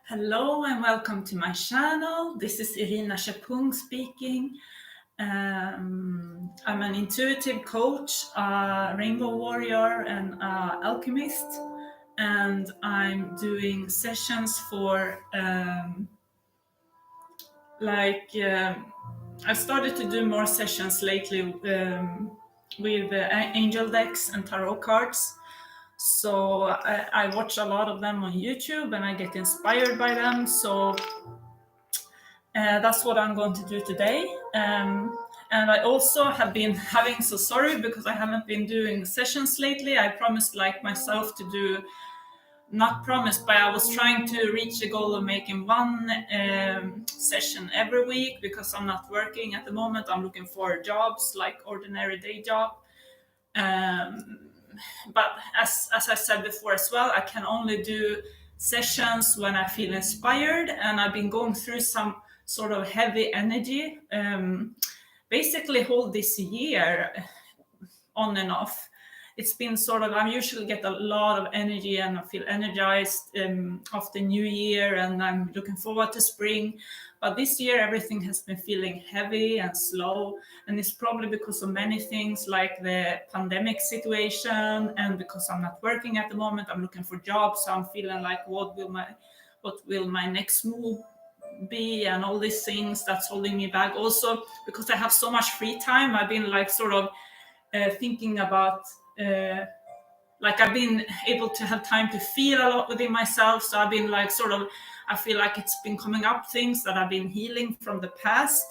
Hello and welcome to my channel. This is Irina Chapung speaking. I'm an intuitive coach, a rainbow warrior, and an alchemist. And I'm doing sessions for I've started to do more sessions lately with angel decks and tarot cards. So I watch a lot of them on YouTube and I get inspired by them. So that's what I'm going to do today. And I also have been having, so sorry because I haven't been doing sessions lately. I promised myself to do, not promised, but I was trying to reach the goal of making one session every week because I'm not working at the moment. I'm looking for jobs, like ordinary day job. But as I said before as well, I can only do sessions when I feel inspired, and I've been going through some sort of heavy energy basically whole this year, on and off. It's been sort of, I usually get a lot of energy and I feel energized after New Year, and I'm looking forward to spring. But this year, everything has been feeling heavy and slow. And it's probably because of many things like the pandemic situation, and because I'm not working at the moment, I'm looking for jobs. So I'm feeling like, what will my next move be, and all these things that's holding me back. Also, because I have so much free time, I've been thinking about I've been able to have time to feel a lot within myself. So I've been I feel like it's been coming up things that I've been healing from the past,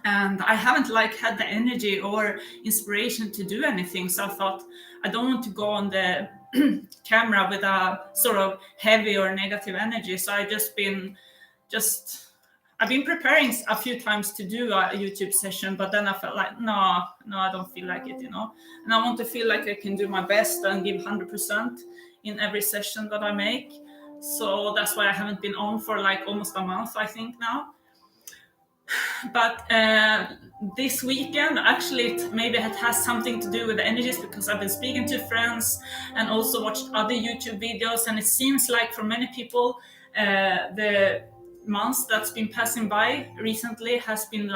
and I haven't had the energy or inspiration to do anything. So I thought, I don't want to go on the camera with a sort of heavy or negative energy. So I've been preparing a few times to do a YouTube session, but then I felt like, no, I don't feel like it, And I want to feel like I can do my best and give 100% in every session that I make. So that's why I haven't been on for almost a month, I think now. But this weekend, actually, it has something to do with the energies, because I've been speaking to friends and also watched other YouTube videos. And it seems like for many people, the months that's been passing by recently has been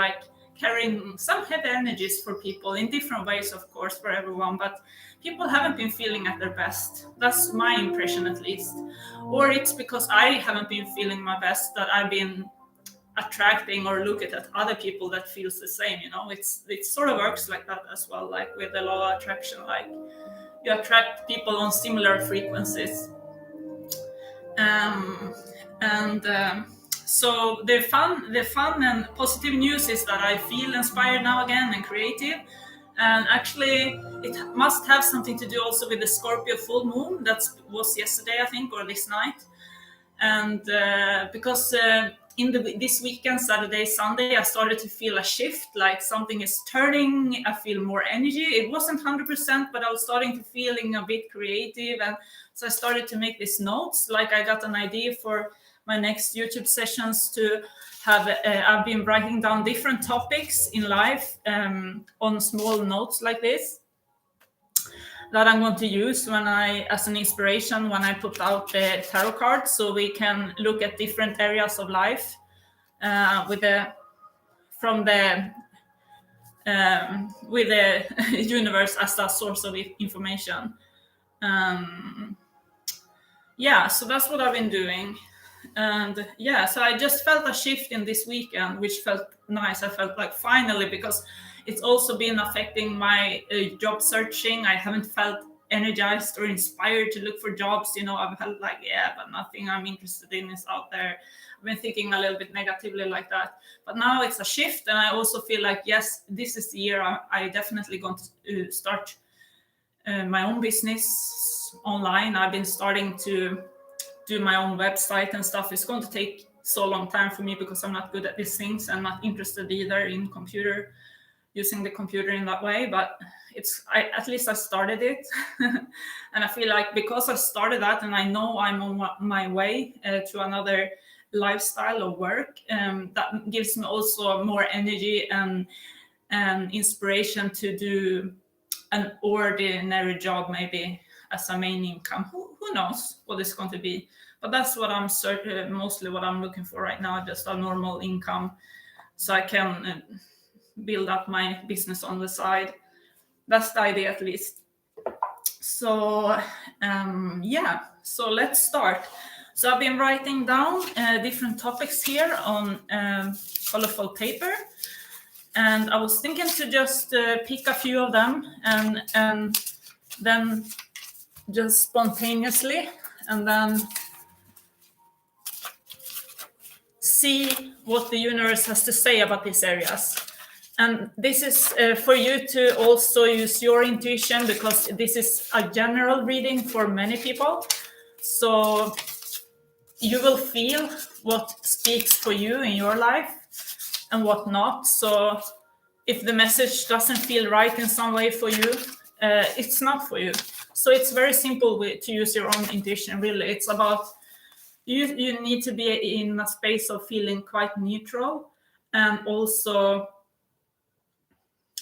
carrying some heavy energies for people in different ways, of course, for everyone. But people haven't been feeling at their best. That's my impression, at least. Or it's because I haven't been feeling my best that I've been attracting or looking at other people that feels the same. It sort of works like that as well, like with the law of attraction. Like, you attract people on similar frequencies. So the fun and positive news is that I feel inspired now again and creative. And actually, it must have something to do also with the Scorpio full moon that was yesterday, I think, or this night. And because this weekend, Saturday, Sunday, I started to feel a shift, like something is turning. I feel more energy. It wasn't 100%, but I was starting to feeling a bit creative. And so I started to make these notes. Like, I got an idea for my next YouTube sessions to have, I've been writing down different topics in life on small notes like this, that I'm going to use as an inspiration when I put out the tarot cards, so we can look at different areas of life with the universe as a source of information. So that's what I've been doing. And so I just felt a shift in this weekend, which felt nice. I felt like finally, because it's also been affecting my job searching. I haven't felt energized or inspired to look for jobs. I've felt but nothing I'm interested in is out there. I've been thinking a little bit negatively like that. But now it's a shift, and I also feel like, yes, this is the year I definitely going to start my own business online. I've been starting to do my own website and stuff. It's going to take so long time for me because I'm not good at these things. I'm not interested either in using the computer in that way, but at least I started it. And I feel like because I started that, and I know I'm on my way to another lifestyle of work, that gives me also more energy and inspiration to do an ordinary job, maybe as a main income. Who knows what it's going to be? But that's what I'm mostly what I'm looking for right now, just a normal income, so I can build up my business on the side. That's the idea, at least. So so let's start. So I've been writing down different topics here on colorful paper, and I was thinking to just pick a few of them and then just spontaneously, and then see what the universe has to say about these areas. And this is for you to also use your intuition, because this is a general reading for many people. So you will feel what speaks for you in your life and what not. So if the message doesn't feel right in some way for you, it's not for you. So it's very simple to use your own intuition, really. It's about you need to be in a space of feeling quite neutral, and also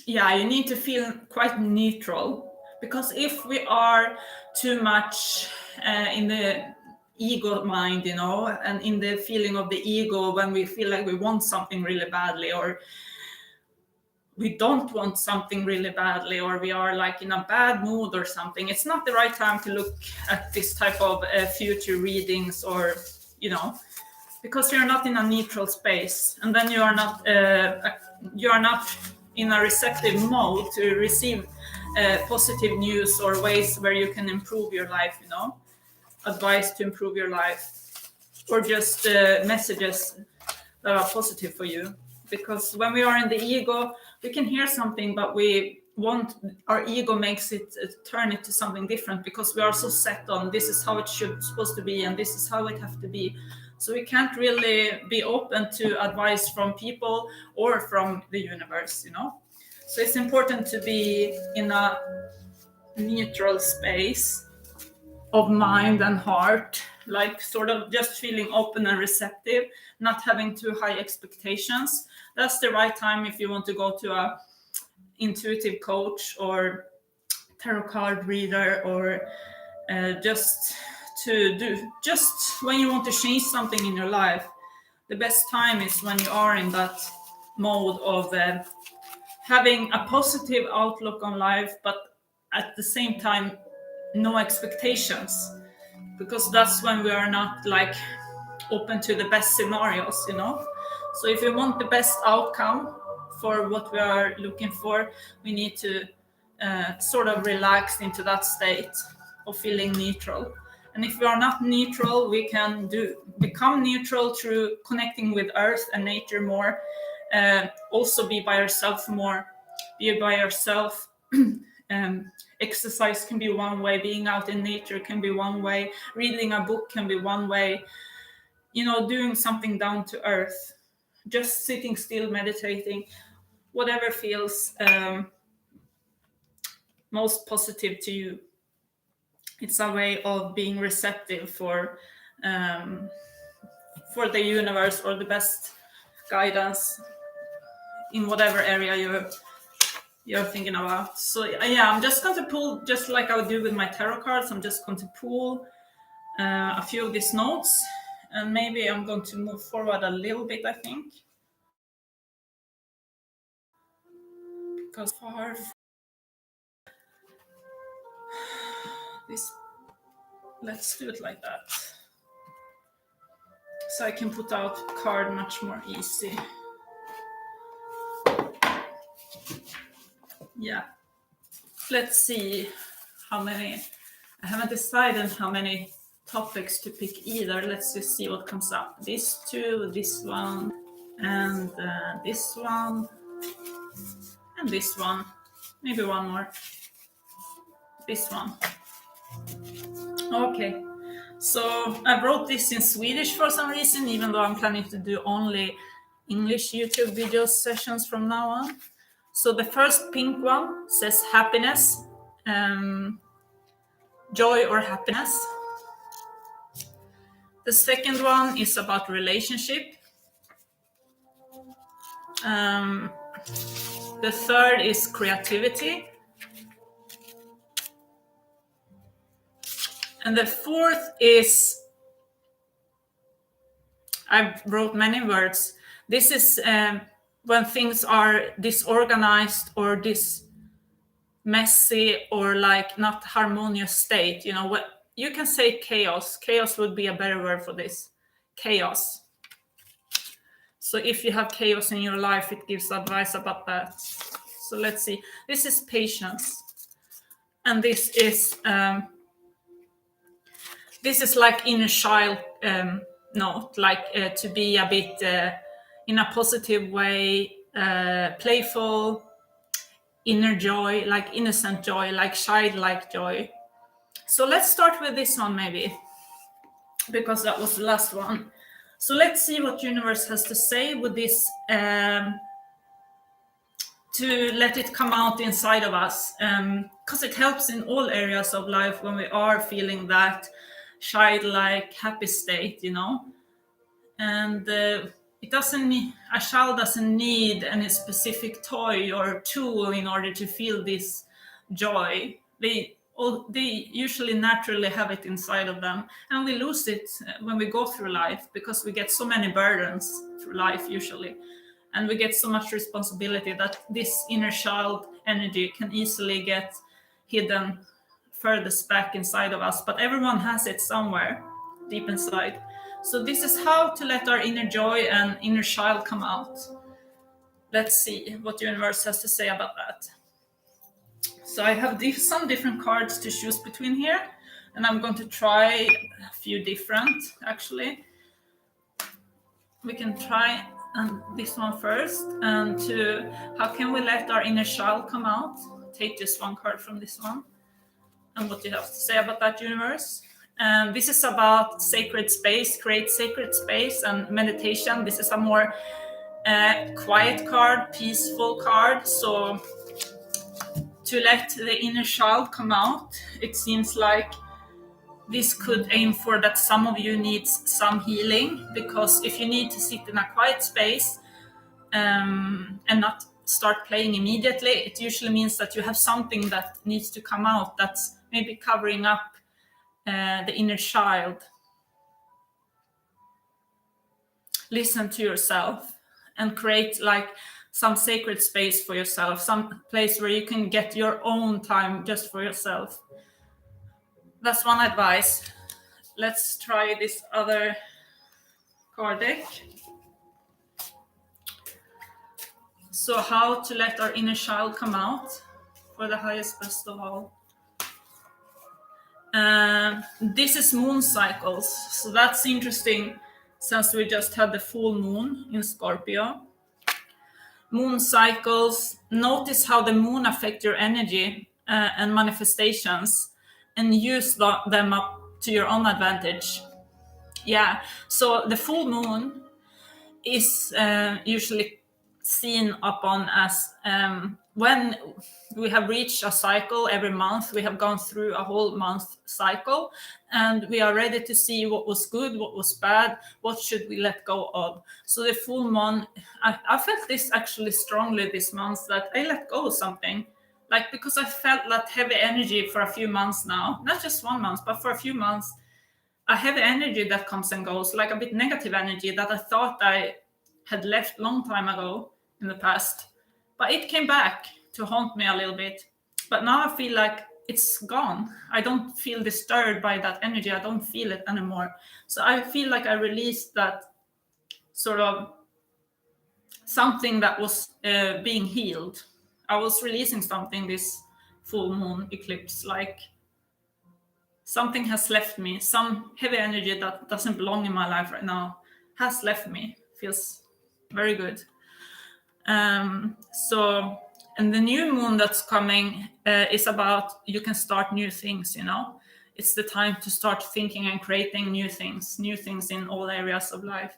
you need to feel quite neutral, because if we are too much in the ego mind, and in the feeling of the ego, when we feel like we want something really badly, or we don't want something really badly, or we are like in a bad mood or something, it's not the right time to look at this type of future readings, or because you're not in a neutral space, and then you are not in a receptive mode to receive positive news or ways where you can improve your life, advice to improve your life, or just messages that are positive for you. Because when we are in the ego, we can hear something, but our ego makes it turn it to something different, because we are so set on this is how it supposed to be, and this is how it has to be. So we can't really be open to advice from people or from the universe, So it's important to be in a neutral space of mind and heart, like sort of just feeling open and receptive, not having too high expectations. That's the right time if you want to go to a intuitive coach or tarot card reader, or just when you want to change something in your life. The best time is when you are in that mode of having a positive outlook on life, but at the same time no expectations, because that's when we are not like open to the best scenarios. So if you want the best outcome for what we are looking for, we need to sort of relax into that state of feeling neutral. And if we are not neutral, we can become neutral through connecting with earth and nature more. Also be by yourself more. Be by yourself. Exercise can be one way. Being out in nature can be one way. Reading a book can be one way. Doing something down to earth. Just sitting still, meditating. Whatever feels most positive to you. It's a way of being receptive for the universe, or the best guidance in whatever area you're thinking about. So I'm just going to pull, just like I would do with my tarot cards. I'm just going to pull a few of these notes, and maybe I'm going to move forward a little bit, I think, because far this, let's do it like that, so I can put out card much more easy. Let's see how many. I haven't decided how many topics to pick either. Let's just see what comes up. These two, this one, and this one, and this one. Maybe one more. This one. Okay. So I wrote this in Swedish for some reason, even though I'm planning to do only English YouTube video sessions from now on. So the first pink one says happiness, joy or happiness. The second one is about relationship. The third is creativity. And the fourth is, I wrote many words. This is when things are disorganized or messy or like not harmonious state. You know, what you can say chaos. Chaos would be a better word for this. Chaos. So if you have chaos in your life, it gives advice about that. So let's see. This is patience. And this is like inner child note, like to be a bit in a positive way, playful, inner joy, like innocent joy, like childlike joy. So let's start with this one maybe, because that was the last one. So let's see what universe has to say with this, to let it come out inside of us, because it helps in all areas of life when we are feeling that childlike happy state, you know. And it doesn't need, a child doesn't need any specific toy or tool in order to feel this joy. They usually naturally have it inside of them, and we lose it when we go through life, because we get so many burdens through life usually, and we get so much responsibility that this inner child energy can easily get hidden furthest back inside of us. But everyone has it somewhere deep inside. So this is how to let our inner joy and inner child come out. Let's see what the universe has to say about that. So I have some different cards to choose between here, and I'm going to try a few different, actually. We can try this one first, and how can we let our inner child come out? Take just one card from this one, and what you have to say about that, universe. And this is about sacred space, create sacred space and meditation. This is a more quiet card, peaceful card. So to let the inner child come out, it seems like this could aim for that some of you needs some healing, because if you need to sit in a quiet space and not start playing immediately, it usually means that you have something that needs to come out that's maybe covering up the inner child. Listen to yourself and create like some sacred space for yourself, some place where you can get your own time just for yourself. That's one advice. Let's try this other card deck. So how to let our inner child come out for the highest best of all. This is moon cycles, so that's interesting since we just had the full moon in Scorpio. Moon cycles, notice how the moon affect your energy and manifestations, and use them up to your own advantage. Yeah, so the full moon is usually seen upon as when we have reached a cycle every month. We have gone through a whole month cycle, and we are ready to see what was good, what was bad, what should we let go of. So the full moon, I felt this actually strongly this month, that I let go of something, like because I felt that heavy energy for a few months now, not just 1 month, but for a few months, a heavy energy that comes and goes, like a bit negative energy that I thought I had left long time ago in the past, but it came back to haunt me a little bit. But now I feel like it's gone. I don't feel disturbed by that energy. I don't feel it anymore. So I feel like I released that sort of something that was being healed. I was releasing something this full moon eclipse, like something has left me, some heavy energy that doesn't belong in my life right now has left me. Feels very good. And the new moon that's coming is about, you can start new things, you know. It's the time to start thinking and creating new things in all areas of life.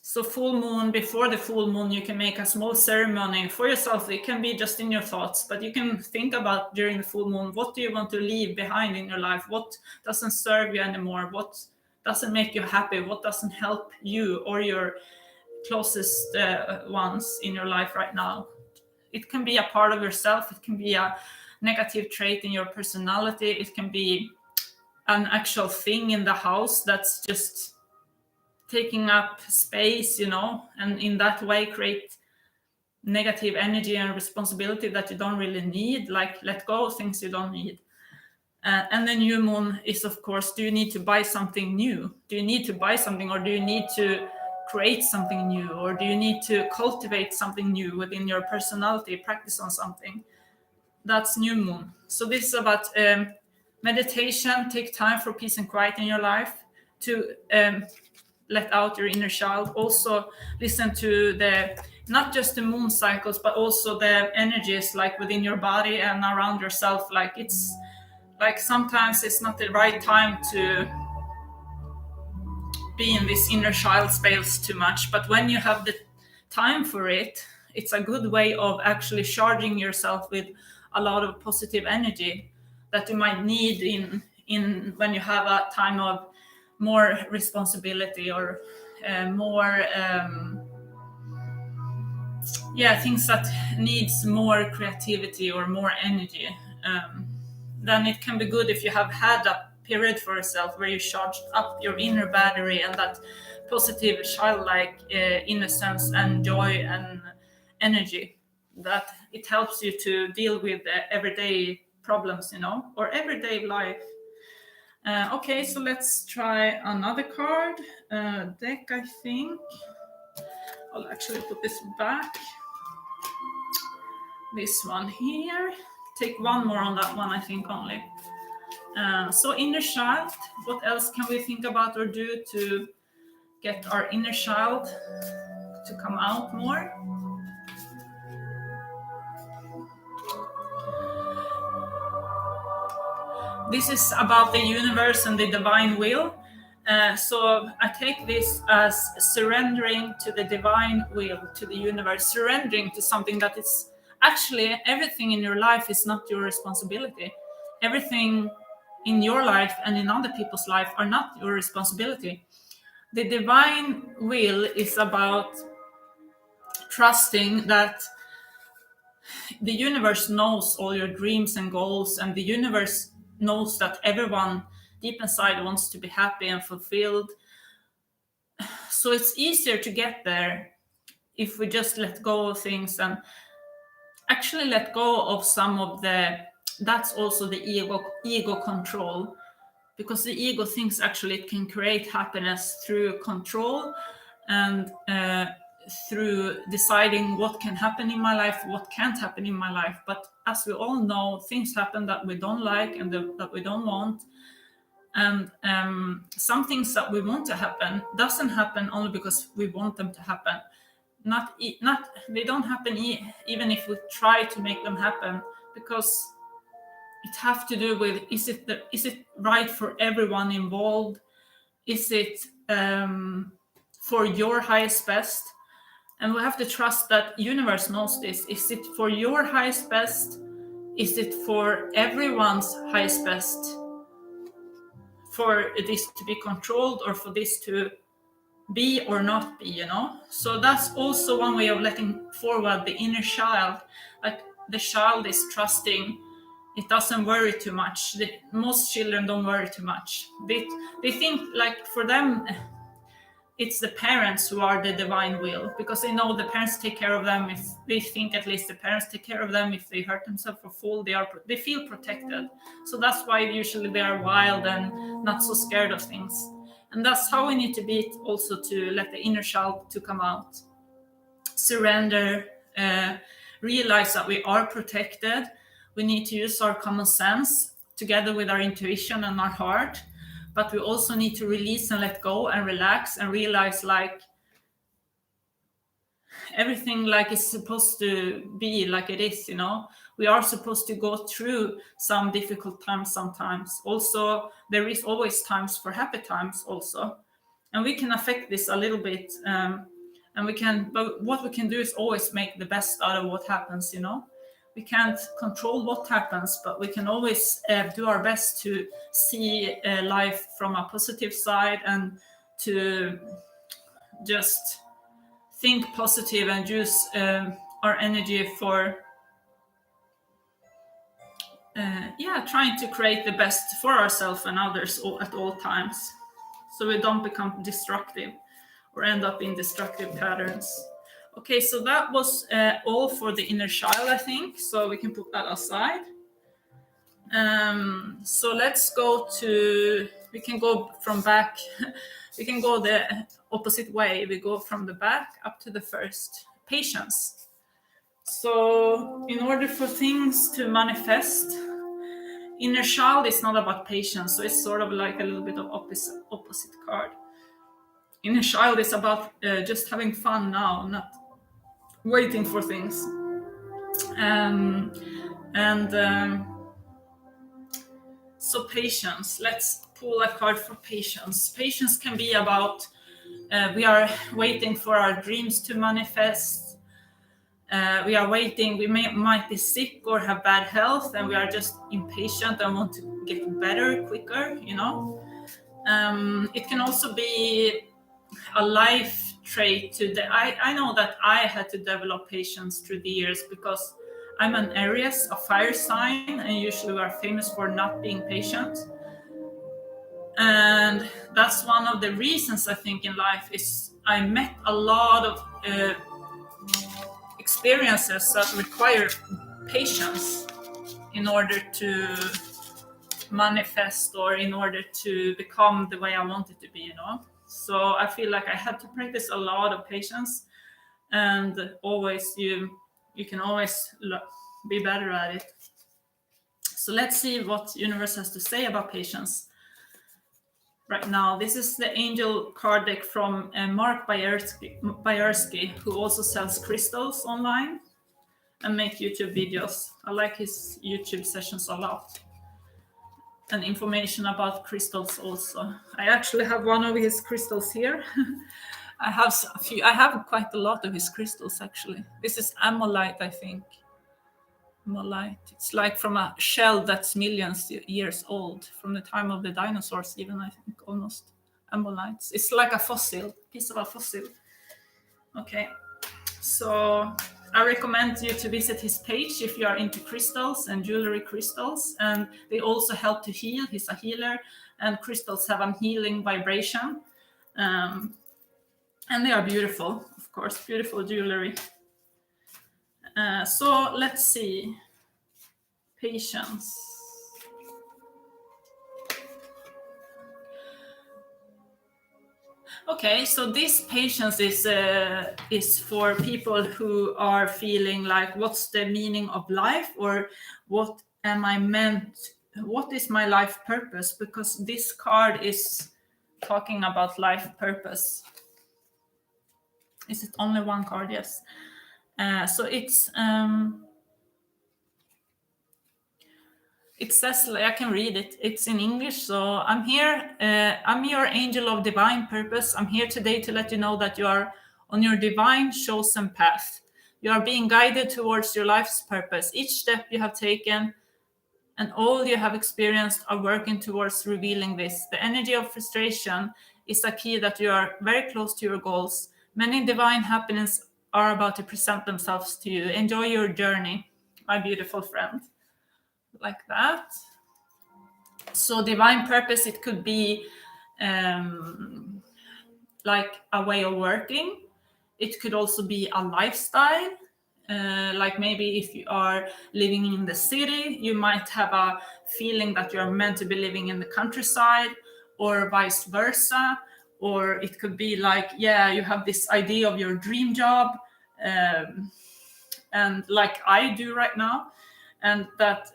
So full moon, before the full moon, you can make a small ceremony for yourself. It can be just in your thoughts, but you can think about during the full moon, what do you want to leave behind in your life? What doesn't serve you anymore? What doesn't make you happy? What doesn't help you or your closest ones in your life right now? It can be a part of yourself. It can be a negative trait in your personality. It can be an actual thing in the house that's just taking up space, and in that way create negative energy and responsibility that you don't really need. Like, let go of things you don't need. And the new moon is, of course, do you need to buy something new? Do you need to buy something, or do you need to create something new, or do you need to cultivate something new within your personality, practice on something? That's new moon. So this is about meditation. Take time for peace and quiet in your life to let out your inner child. Also listen to not just the moon cycles, but also the energies like within your body and around yourself. Like, it's like sometimes it's not the right time to be in this inner child space too much, but when you have the time for it, it's a good way of actually charging yourself with a lot of positive energy that you might need in when you have a time of more responsibility, or more things that needs more creativity or more energy. Then it can be good if you have had a period for yourself where you charged up your inner battery and that positive childlike innocence and joy and energy, that it helps you to deal with everyday problems, or everyday life. Okay, so let's try another card deck. I think I'll actually put this back. This one here. Take one more on that one, I think, only. So inner child, what else can we think about or do to get our inner child to come out more? This is about the universe and the divine will. So I take this as surrendering to the divine will, to the universe, surrendering to something that is actually everything in your life is not your responsibility. Everything in your life and in other people's life are not your responsibility. The divine will is about trusting that the universe knows all your dreams and goals, and the universe knows that everyone deep inside wants to be happy and fulfilled. So it's easier to get there if we just let go of things and actually let go of some of that's also the ego control, because the ego thinks actually it can create happiness through control and through deciding what can happen in my life, what can't happen in my life. But as we all know, things happen that we don't like and that we don't want. And some things that we want to happen doesn't happen only because we want them to happen. Not they don't happen even if we try to make them happen, because it have to do with is it right for everyone involved? Is it for your highest best? And we have to trust that universe knows this. Is it for your highest best? Is it for everyone's highest best? For this to be controlled, or for this to be or not be, So that's also one way of letting forward the inner child. Like, the child is trusting. It doesn't worry too much. Most children don't worry too much. They think, like, for them, it's the parents who are the divine will, because they know the parents take care of them. If they think, at least, the parents take care of them. If they hurt themselves or fall, they feel protected. So that's why usually they are wild and not so scared of things. And that's how we need to be also, to let the inner child to come out. Surrender, realize that we are protected. We need to use our common sense together with our intuition and our heart. But we also need to release and let go and relax and realize, like, everything like is supposed to be like it is, We are supposed to go through some difficult times sometimes. Also, there is always times for happy times also. And we can affect this a little bit. But what we can do is always make the best out of what happens, We can't control what happens, but we can always do our best to see life from a positive side, and to just think positive and use our energy for yeah, trying to create the best for ourselves and others at all times, so we don't become destructive or end up in destructive patterns. Okay, so that was all for the inner child, I think. So we can put that aside. So let's go to, we can go from back, we can go the opposite way. We go from the back up to the first, patience. So in order for things to manifest, inner child is not about patience. So it's sort of like a little bit of opposite card. Inner child is about just having fun now, not waiting for things. And so patience, let's pull a card for patience. Patience can be about we are waiting for our dreams to manifest. We are waiting, we might be sick or have bad health, and we are just impatient and want to get better quicker, you know. It can also be a life trait I know that I had to develop patience through the years, because I'm an Aries, a fire sign, and usually we are famous for not being patient. And that's one of the reasons I think in life is I met a lot of experiences that require patience in order to manifest or in order to become the way I wanted to be, you know. So I feel like I had to practice a lot of patience, and always you can always be better at it. So let's see what universe has to say about patience right now. This is the angel card deck from Mark Bayersky, who also sells crystals online and make YouTube videos. I like his YouTube sessions a lot. And information about crystals also. I actually have one of his crystals here. I have quite a lot of his crystals actually. This is amolite, I think. Amolite. It's like from a shell that's millions years old, from the time of the dinosaurs even, I think, almost. Amolites. It's like a fossil, piece of a fossil. Okay. So I recommend you to visit his page if you are into crystals and jewelry crystals, and they also help to heal. He's a healer, and crystals have a healing vibration, and they are beautiful, of course, beautiful jewelry. So let's see, patience. Okay, so this patience is for people who are feeling like, what's the meaning of life, or what am I meant? What is my life purpose? Because this card is talking about life purpose. Is it only one card? Yes. So it says, like, I can read it. It's in English. So I'm here. I'm your angel of divine purpose. I'm here today to let you know that you are on your divine chosen path. You are being guided towards your life's purpose. Each step you have taken and all you have experienced are working towards revealing this. The energy of frustration is a key that you are very close to your goals. Many divine happenings are about to present themselves to you. Enjoy your journey, my beautiful friend. Like that. So divine purpose, it could be like a way of working. It could also be a lifestyle. Like maybe if you are living in the city, you might have a feeling that you're meant to be living in the countryside, or vice versa. Or it could be like, yeah, you have this idea of your dream job, and like I do right now, and that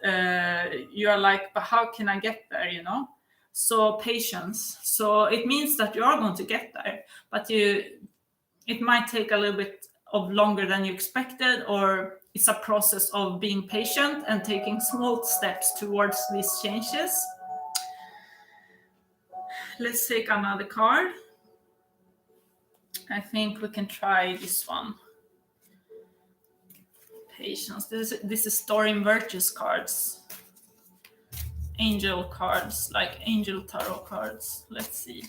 you're like, but how can I get there, you know? So patience. So it means that you are going to get there, but it might take a little bit of longer than you expected, or it's a process of being patient and taking small steps towards these changes. Let's take another card. I think we can try this one. Patience. This is Storing Virtues cards. Angel cards, like angel tarot cards. Let's see.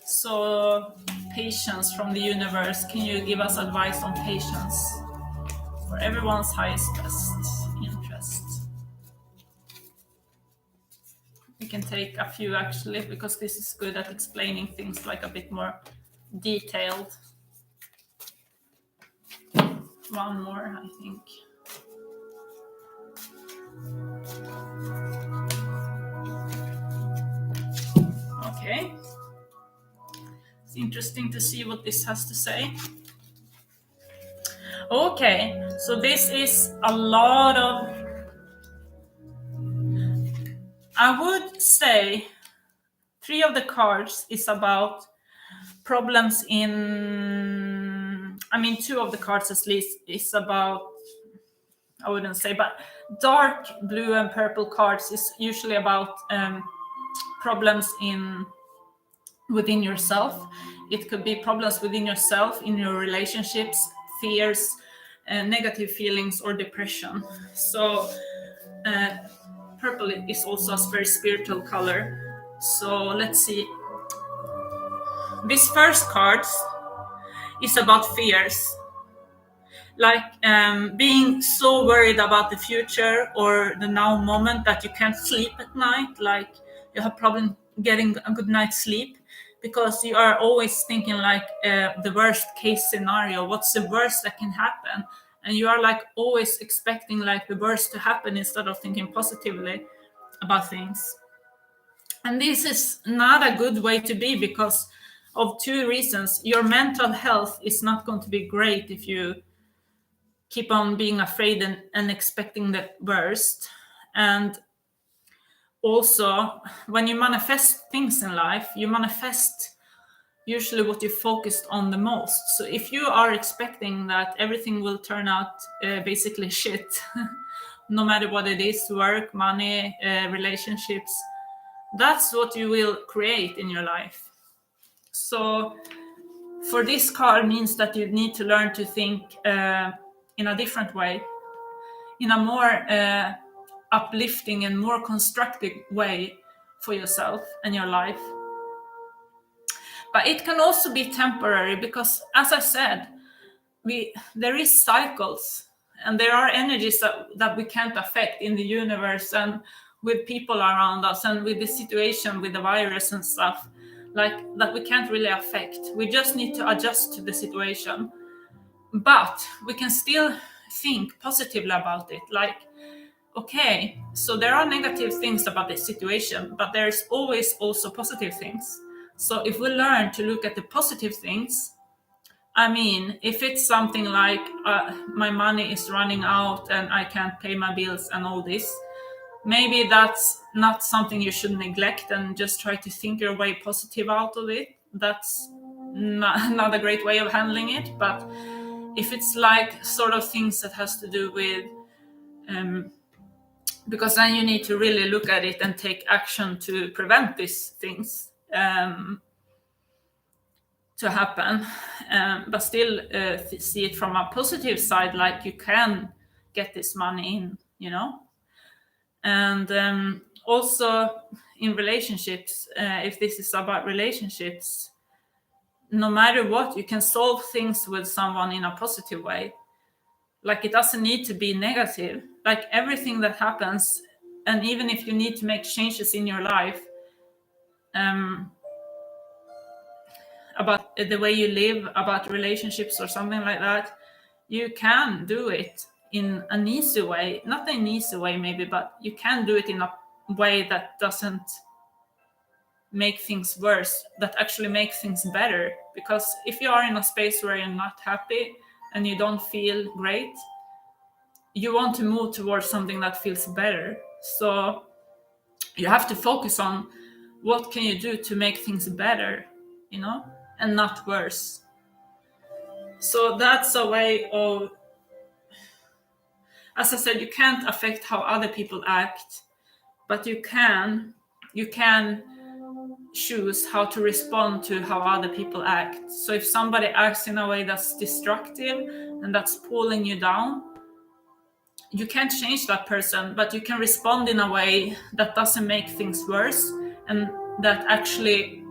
So, patience from the universe. Can you give us advice on patience for everyone's highest best interest? can take a few actually, because this is good at explaining things like a bit more detailed. One more, I think. Okay. It's interesting to see what this has to say. Okay, so this is a lot of, I would say 3 of the cards is about problems in, I mean 2 of the cards at least is about, I wouldn't say, but dark blue and purple cards is usually about problems within yourself. It could be problems within yourself, in your relationships, fears, negative feelings, or depression. So purple is also a very spiritual color. So let's see. This first card is about fears, like being so worried about the future or the now moment that you can't sleep at night, like you have problem getting a good night's sleep because you are always thinking like the worst case scenario, what's the worst that can happen, and you are like always expecting like the worst to happen instead of thinking positively about things. And this is not a good way to be because of 2 reasons. Your mental health is not going to be great if you keep on being afraid and expecting the worst. And also, when you manifest things in life, you manifest usually what you focused on the most. So if you are expecting that everything will turn out basically shit, no matter what it is, work, money, relationships, that's what you will create in your life. So for this card means that you need to learn to think in a different way, in a more uplifting and more constructive way for yourself and your life. But it can also be temporary because, as I said, there is cycles and there are energies that we can't affect in the universe and with people around us and with the situation with the virus and stuff, like that we can't really affect. We just need to adjust to the situation. But we can still think positively about it. Like, okay, so there are negative things about this situation, but there's always also positive things. So if we learn to look at the positive things, I mean, if it's something like my money is running out and I can't pay my bills and all this, maybe that's not something you should neglect and just try to think your way positive out of it. That's not a great way of handling it. But if it's like sort of things that has to do with because then you need to really look at it and take action to prevent these things to happen, but still see it from a positive side, like you can get this money in, and also in relationships, if this is about relationships, no matter what, you can solve things with someone in a positive way. Like it doesn't need to be negative, like everything that happens, and even if you need to make changes in your life about the way you live, about relationships or something like that, you can do it in an easy way. Not an easy way maybe, but you can do it in a way that doesn't make things worse, that actually makes things better. Because if you are in a space where you're not happy and you don't feel great, you want to move towards something that feels better. So you have to focus on what can you do to make things better, and not worse. So that's a way of, as I said, you can't affect how other people act, but you can choose how to respond to how other people act. So if somebody acts in a way that's destructive and that's pulling you down, you can't change that person, but you can respond in a way that doesn't make things worse and that actually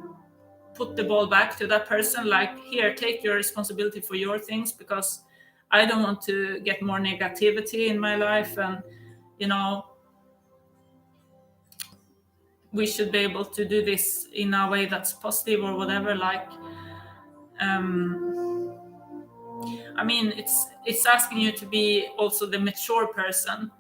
put the ball back to that person, like, here, take your responsibility for your things, because I don't want to get more negativity in my life, and we should be able to do this in a way that's positive or whatever. Like, I mean, it's asking you to be also the mature person,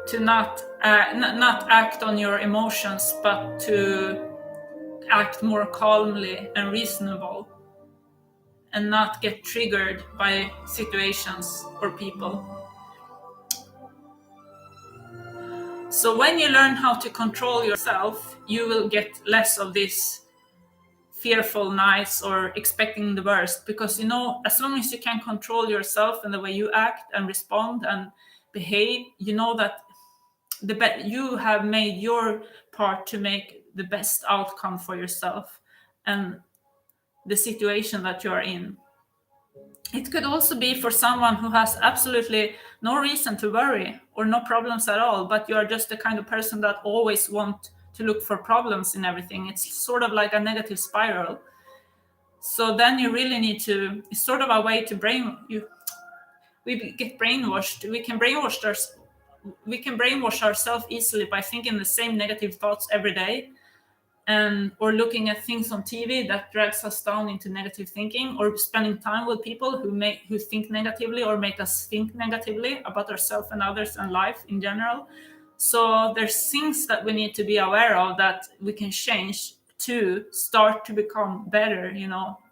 to not act on your emotions, but to act more calmly and reasonable, and not get triggered by situations or people. So when you learn how to control yourself, you will get less of this fearful nights or expecting the worst, because as long as you can control yourself and the way you act and respond and behave, you know that you have made your part to make the best outcome for yourself and the situation that you are in. It could also be for someone who has absolutely no reason to worry or no problems at all, but you are just the kind of person that always want to look for problems in everything. It's sort of like a negative spiral. So then you really need to, it's sort of a way to we get brainwashed. We can brainwash ourselves easily by thinking the same negative thoughts every day, or looking at things on TV that drags us down into negative thinking, or spending time with people who think negatively or make us think negatively about ourselves and others and life in general. So there's things that we need to be aware of that we can change to start to become better,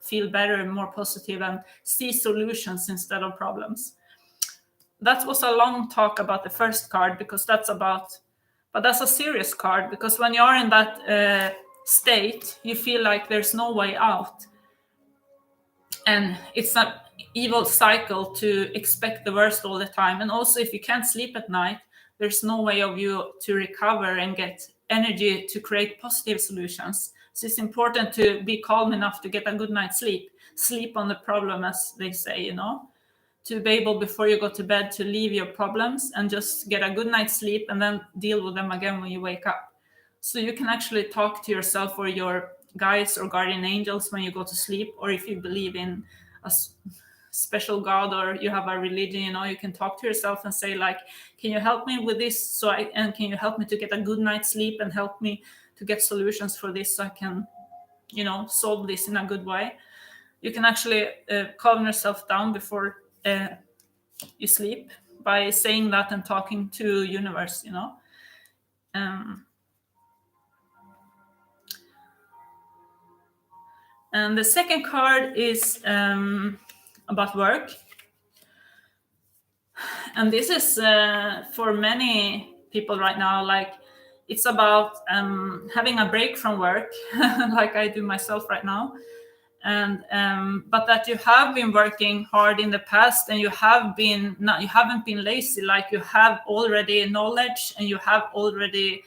feel better and more positive and see solutions instead of problems. That was a long talk about the first card, because that's a serious card, because when you are in that state, you feel like there's no way out. And it's an evil cycle to expect the worst all the time. And also, if you can't sleep at night, there's no way of you to recover and get energy to create positive solutions. So it's important to be calm enough to get a good night's sleep. Sleep on the problem, as they say, to be able, before you go to bed, to leave your problems and just get a good night's sleep and then deal with them again when you wake up. So you can actually talk to yourself or your guides or guardian angels when you go to sleep, or if you believe in a special God or you have a religion, you can talk to yourself and say, like, can you help me with this? And can you help me to get a good night's sleep and help me to get solutions for this so I can, solve this in a good way? You can actually calm yourself down before you sleep by saying that and talking to universe, and the second card is about work, and this is for many people right now, like it's about having a break from work like I do myself right now. And but that you have been working hard in the past, and you haven't been lazy, like you have already knowledge, and you have already,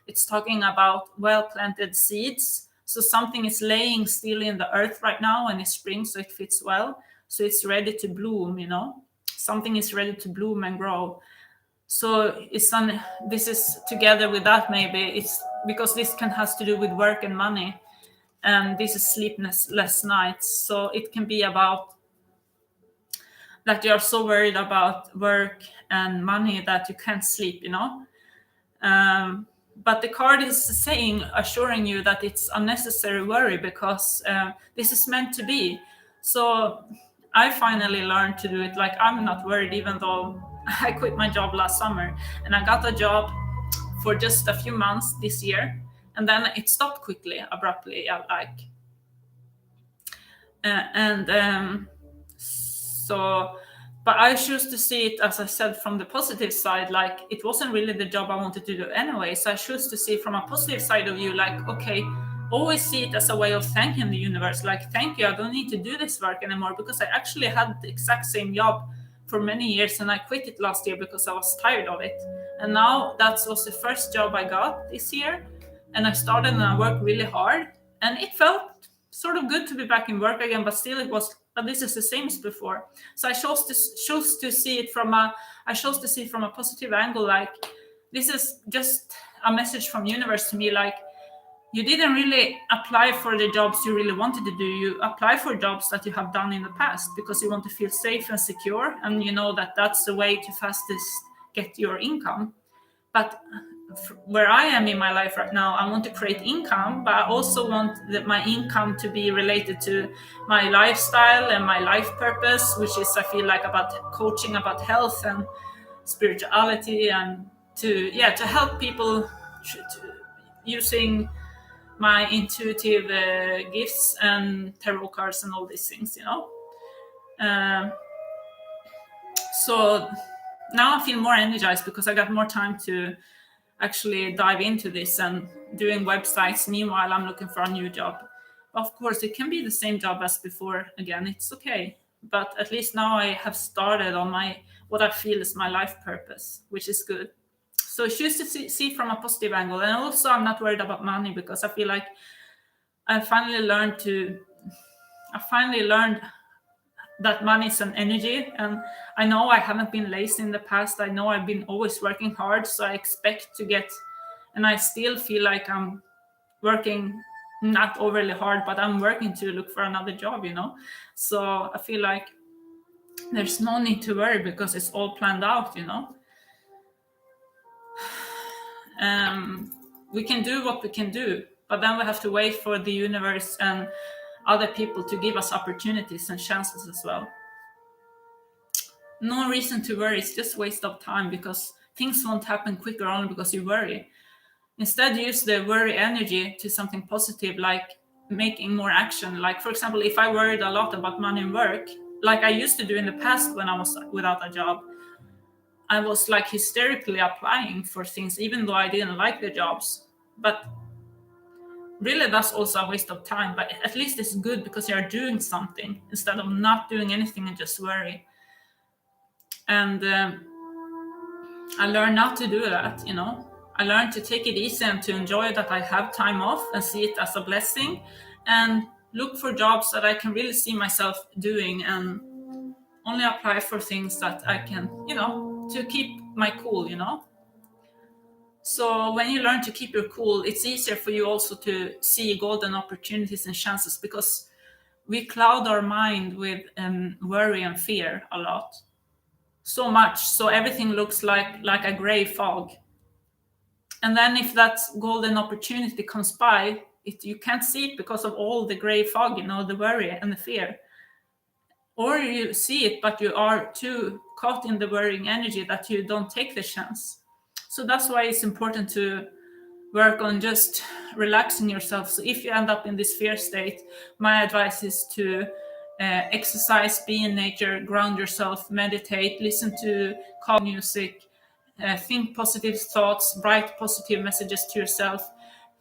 it's talking about well planted seeds. So something is laying still in the earth right now, and it's spring, so it fits well, so it's ready to bloom. Something is ready to bloom and grow. So this is together with that, maybe it's because this has to do with work and money. And this is sleepless nights. So it can be about that you're so worried about work and money that you can't sleep, but the card is saying, assuring you that it's unnecessary worry, because this is meant to be. So I finally learned to do it. Like, I'm not worried, even though I quit my job last summer, and I got a job for just a few months this year. And then it stopped quickly, abruptly, but I choose to see it, as I said, from the positive side. Like, it wasn't really the job I wanted to do anyway. So I choose to see from a positive side of you, like, okay, always see it as a way of thanking the universe. Like, thank you, I don't need to do this work anymore, because I actually had the exact same job for many years, and I quit it last year because I was tired of it. And now that was the first job I got this year. And I started and I worked really hard, and it felt sort of good to be back in work again, but still but this is the same as before. So I chose to see it from a positive angle. Like, this is just a message from universe to me. Like, you didn't really apply for the jobs you really wanted to do. You apply for jobs that you have done in the past because you want to feel safe and secure, and you know that that's the way to fastest get your income. But where I am in my life right now, I want to create income, but I also want my income to be related to my lifestyle and my life purpose, which is, I feel like, about coaching, about health and spirituality, and to help people using my intuitive gifts and tarot cards and all these things, Um, so now I feel more energized because I got more time to actually dive into this and doing websites. Meanwhile, I'm looking for a new job. Of course, it can be the same job as before. Again, it's okay. But at least now I have started on what I feel is my life purpose, which is good. So choose to see from a positive angle. And also, I'm not worried about money because I feel like I finally learned that money is an energy. And I know I haven't been lazy in the past. I know I've been always working hard. So I expect to get, and I still feel like I'm working not overly hard, but I'm working to look for another job, So I feel like there's no need to worry because it's all planned out, We can do what we can do, but then we have to wait for the universe and other people to give us opportunities and chances as well. No reason to worry. It's just waste of time because things won't happen quicker only because you worry. Instead, use the worry energy to something positive, like making more action. Like, for example, if I worried a lot about money and work, like I used to do in the past when I was without a job, I was like hysterically applying for things, even though I didn't like the jobs. But really, that's also a waste of time. But at least it's good because you're doing something instead of not doing anything and just worry. And I learned not to do that, I learned to take it easy and to enjoy that I have time off and see it as a blessing and look for jobs that I can really see myself doing and only apply for things that I can, to keep my cool, So when you learn to keep your cool, it's easier for you also to see golden opportunities and chances because we cloud our mind with worry and fear a lot. So much, so everything looks like a gray fog. And then if that golden opportunity comes by, you can't see it because of all the gray fog, the worry and the fear. Or you see it, but you are too caught in the worrying energy that you don't take the chance. So that's why it's important to work on just relaxing yourself. So if you end up in this fear state, my advice is to exercise, be in nature, ground yourself, meditate, listen to calm music, think positive thoughts, write positive messages to yourself,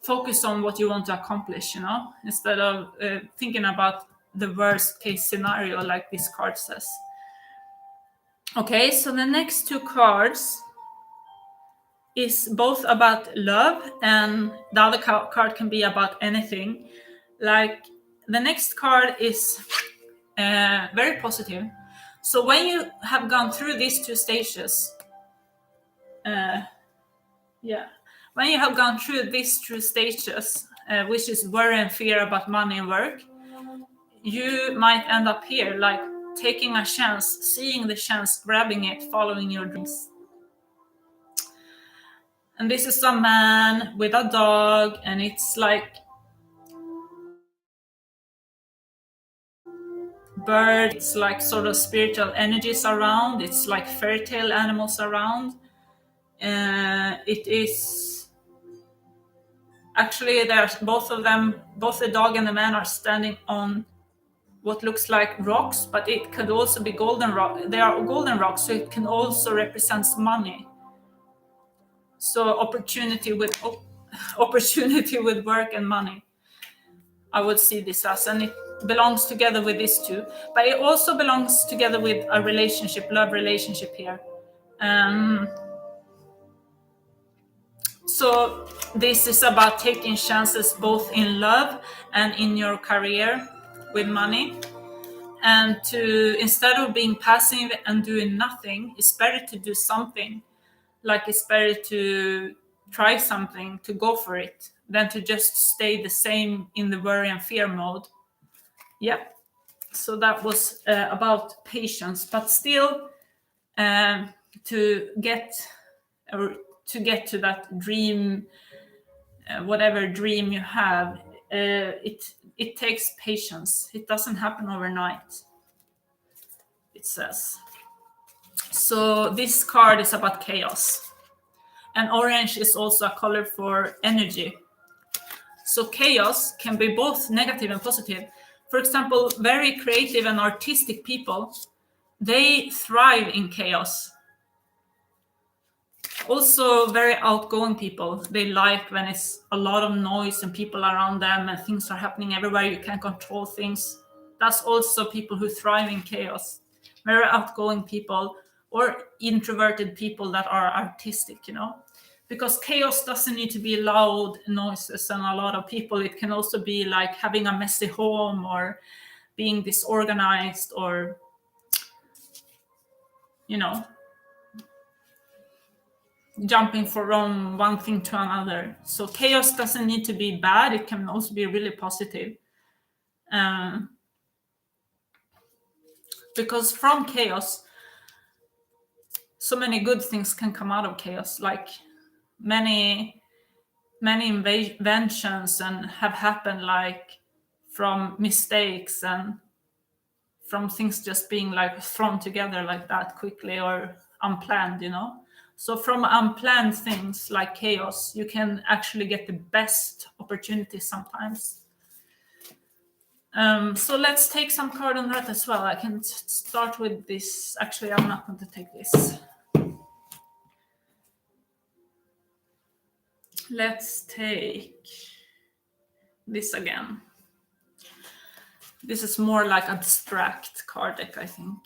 focus on what you want to accomplish, instead of thinking about the worst case scenario like this card says. Okay, so the next two cards is both about love, and the other card can be about anything. Like the next card is very positive. So when you have gone through these two stages, when you have gone through these two stages, which is worry and fear about money and work, you might end up here, like taking a chance, seeing the chance, grabbing it, following your dreams. And this is a man with a dog, and it's like bird, it's like sort of spiritual energies around, it's like fairy tale animals around. It is actually, there's both of them, both the dog and the man are standing on what looks like rocks, but it could also be golden rock. They are golden rocks, so it can also represent money. So opportunity with work and money, I would see this as, and it belongs together with these two, but it also belongs together with a relationship, love relationship here. So this is about taking chances both in love and in your career with money. And to, instead of being passive and doing nothing, it's better to do something. Like it's better to try something, to go for it, than to just stay the same in the worry and fear mode. So that was about patience, but still to get to that dream, whatever dream you have, it takes patience. It doesn't happen overnight, it says. So this card is about chaos, and orange is also a color for energy. So chaos can be both negative and positive. For example, very creative and artistic people, they thrive in chaos. Also, very outgoing people, they like when it's a lot of noise and people around them and things are happening everywhere, you can't control things. That's also people who thrive in chaos. Very outgoing people or introverted people that are artistic, because chaos doesn't need to be loud noises and a lot of people. It can also be like having a messy home or being disorganized or, jumping from one thing to another. So chaos doesn't need to be bad. It can also be really positive. Because from chaos, so many good things can come out of chaos. Like many inventions and have happened like from mistakes and from things just being like thrown together like that quickly or unplanned, So from unplanned things like chaos, you can actually get the best opportunities sometimes. So let's take some card on that as well. I can start with this. Actually, I'm not going to take this. Let's take this again. This is more like abstract card deck, I think.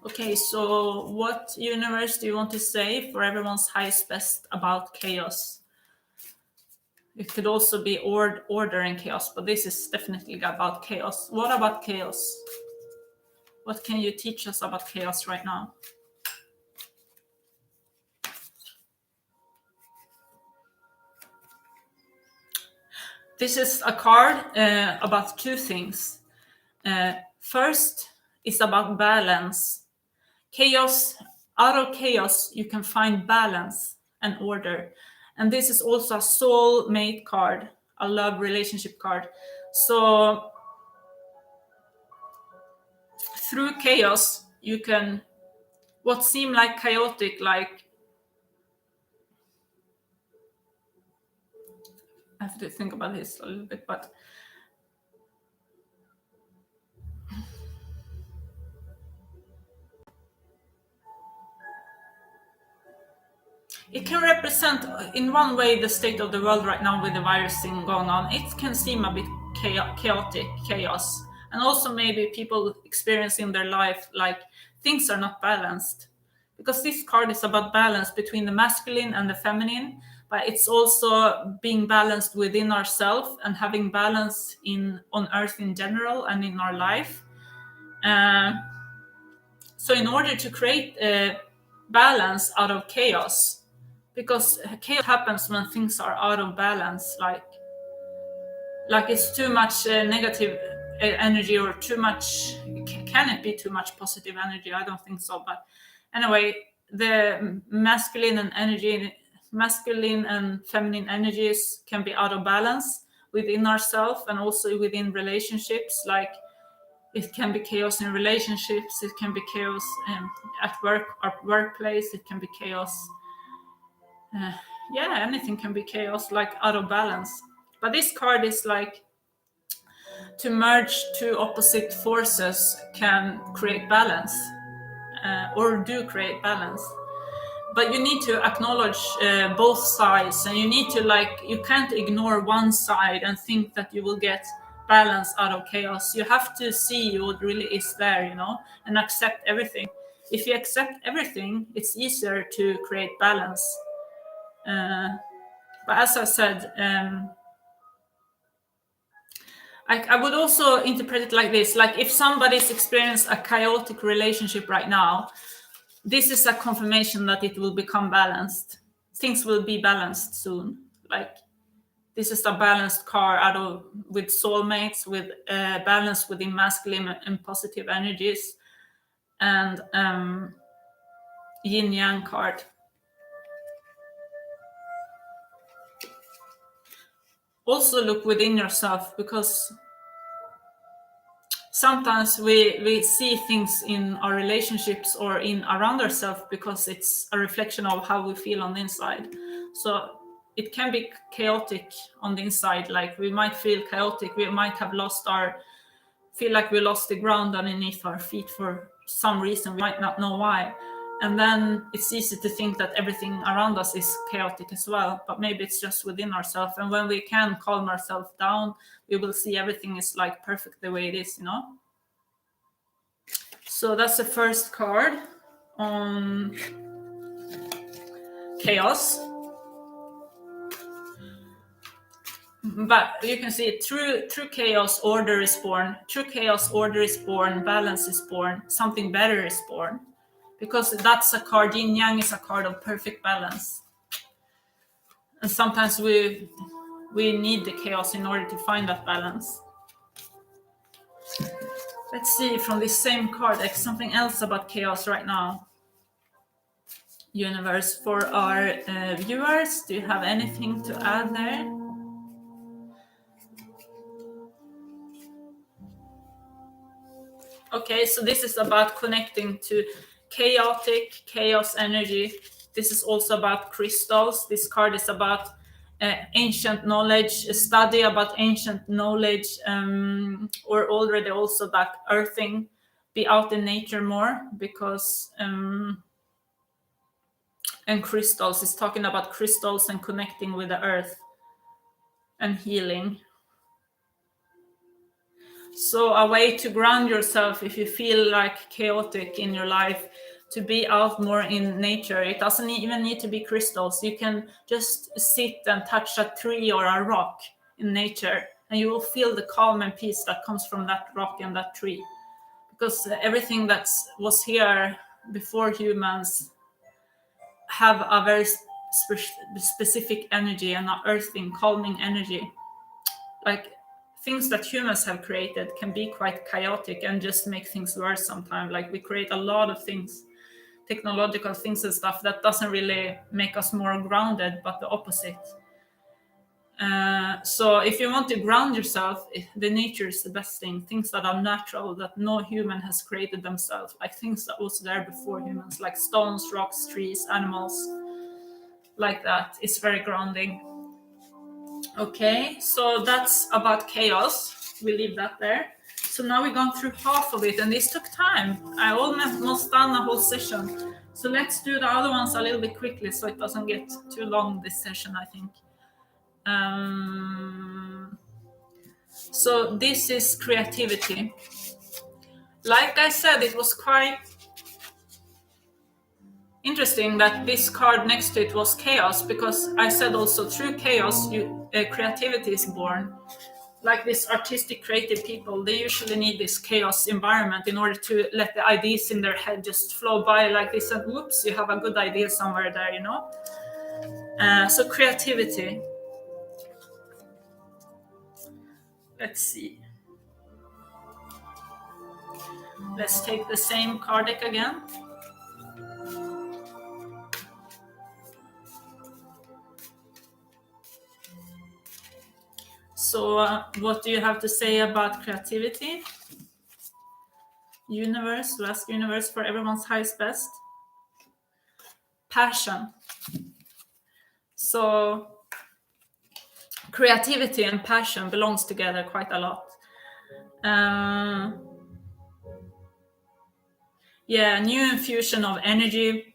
Okay, so what universe do you want to say for everyone's highest best about chaos? It could also be order and chaos, but this is definitely about chaos. What about chaos? What can you teach us about chaos right now? This is a card about two things. First is about balance. Chaos, out of chaos, you can find balance and order. And this is also a soulmate card, a love relationship card. So through chaos, you can, what seem like chaotic, like, I have to think about this a little bit, but it can represent in one way the state of the world right now with the virus thing going on. It can seem a bit chaotic, chaos, and also maybe people experiencing their life like things are not balanced, because this card is about balance between the masculine and the feminine, but it's also being balanced within ourselves and having balance on earth in general and in our life. So in order to create a balance out of chaos, because chaos happens when things are out of balance, like it's too much negative energy or too much, can it be too much positive energy? I don't think so, but anyway, the masculine and feminine energies can be out of balance within ourselves and also within relationships. Like it can be chaos in relationships, it can be chaos at work or workplace, it can be chaos, anything can be chaos, like out of balance. But this card is like, to merge two opposite forces can create balance, or do create balance. But you need to acknowledge both sides, and you need to, like, you can't ignore one side and think that you will get balance out of chaos. You have to see what really is there, and accept everything. If you accept everything, it's easier to create balance. But as I said, I would also interpret it like this: like if somebody's experienced a chaotic relationship right now, this is a confirmation that it will become balanced. Things will be balanced soon. Like this is a balanced card with soulmates, with balance within masculine and positive energies. and yin yang card. Also look within yourself, because sometimes we see things in our relationships or in around ourselves because it's a reflection of how we feel on the inside. So it can be chaotic on the inside, like we might feel chaotic, we might have feel like we lost the ground underneath our feet for some reason, we might not know why. And then it's easy to think that everything around us is chaotic as well, but maybe it's just within ourselves. And when we can calm ourselves down, we will see everything is like perfect the way it is, So that's the first card on chaos. But you can see through chaos, order is born. Through chaos, order is born, balance is born, something better is born. Because that's a card, yin yang is a card of perfect balance. And sometimes we need the chaos in order to find that balance. Let's see from this same card, like something else about chaos right now. Universe, for our viewers, do you have anything to add there? Okay, so this is about connecting to chaos energy. This is also about crystals. This card is about ancient knowledge, a study about ancient knowledge, or already also about earthing, be out in nature more, because and crystals is talking about crystals and connecting with the earth and healing. So a way to ground yourself if you feel like chaotic in your life, to be out more in nature. It doesn't even need to be crystals. You can just sit and touch a tree or a rock in nature, and you will feel the calm and peace that comes from that rock and that tree. Because everything that was here before humans have a very specific energy, and an earthing, calming energy. Like things that humans have created can be quite chaotic and just make things worse sometimes. Like we create a lot of things, technological things and stuff that doesn't really make us more grounded, but the opposite. So if you want to ground yourself, the nature is the best thing. Things that are natural, that no human has created themselves, like things that was there before humans, like stones, rocks, trees, animals, like that. It's very grounding. Okay, so that's about chaos. We leave that there. So now we've gone through half of it, and this took time. I almost done a whole session. So let's do the other ones a little bit quickly so it doesn't get too long, this session, I think. So this is creativity. Like I said, it was quite interesting that this card next to it was chaos, because I said also through chaos, creativity is born. Like this artistic, creative people, they usually need this chaos environment in order to let the ideas in their head just flow by like this, and whoops, you have a good idea somewhere there, So creativity. Let's see. Let's take the same card deck again. So what do you have to say about creativity? Universe, we'll ask universe for everyone's highest best. Passion. So creativity and passion belongs together quite a lot. New infusion of energy.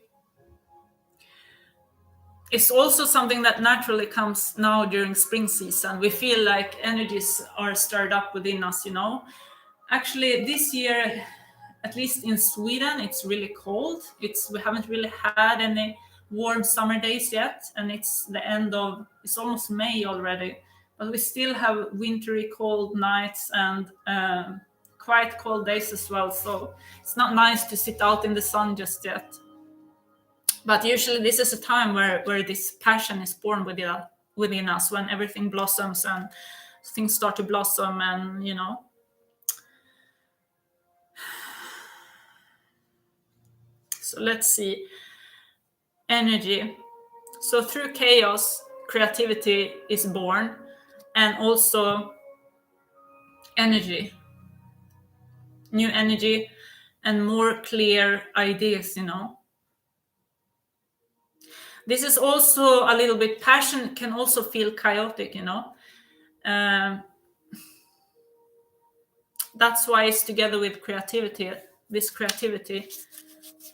It's also something that naturally comes now during spring season. We feel like energies are stirred up within us, Actually, this year, at least in Sweden, it's really cold. We haven't really had any warm summer days yet, and it's almost May already, but we still have wintry cold nights and quite cold days as well. So it's not nice to sit out in the sun just yet. But usually this is a time where this passion is born within us, when everything blossoms and things start to blossom, and So let's see. Energy. So through chaos, creativity is born, and also energy, new energy, and more clear ideas, This is also a little bit, passion can also feel chaotic, That's why it's together with creativity, this creativity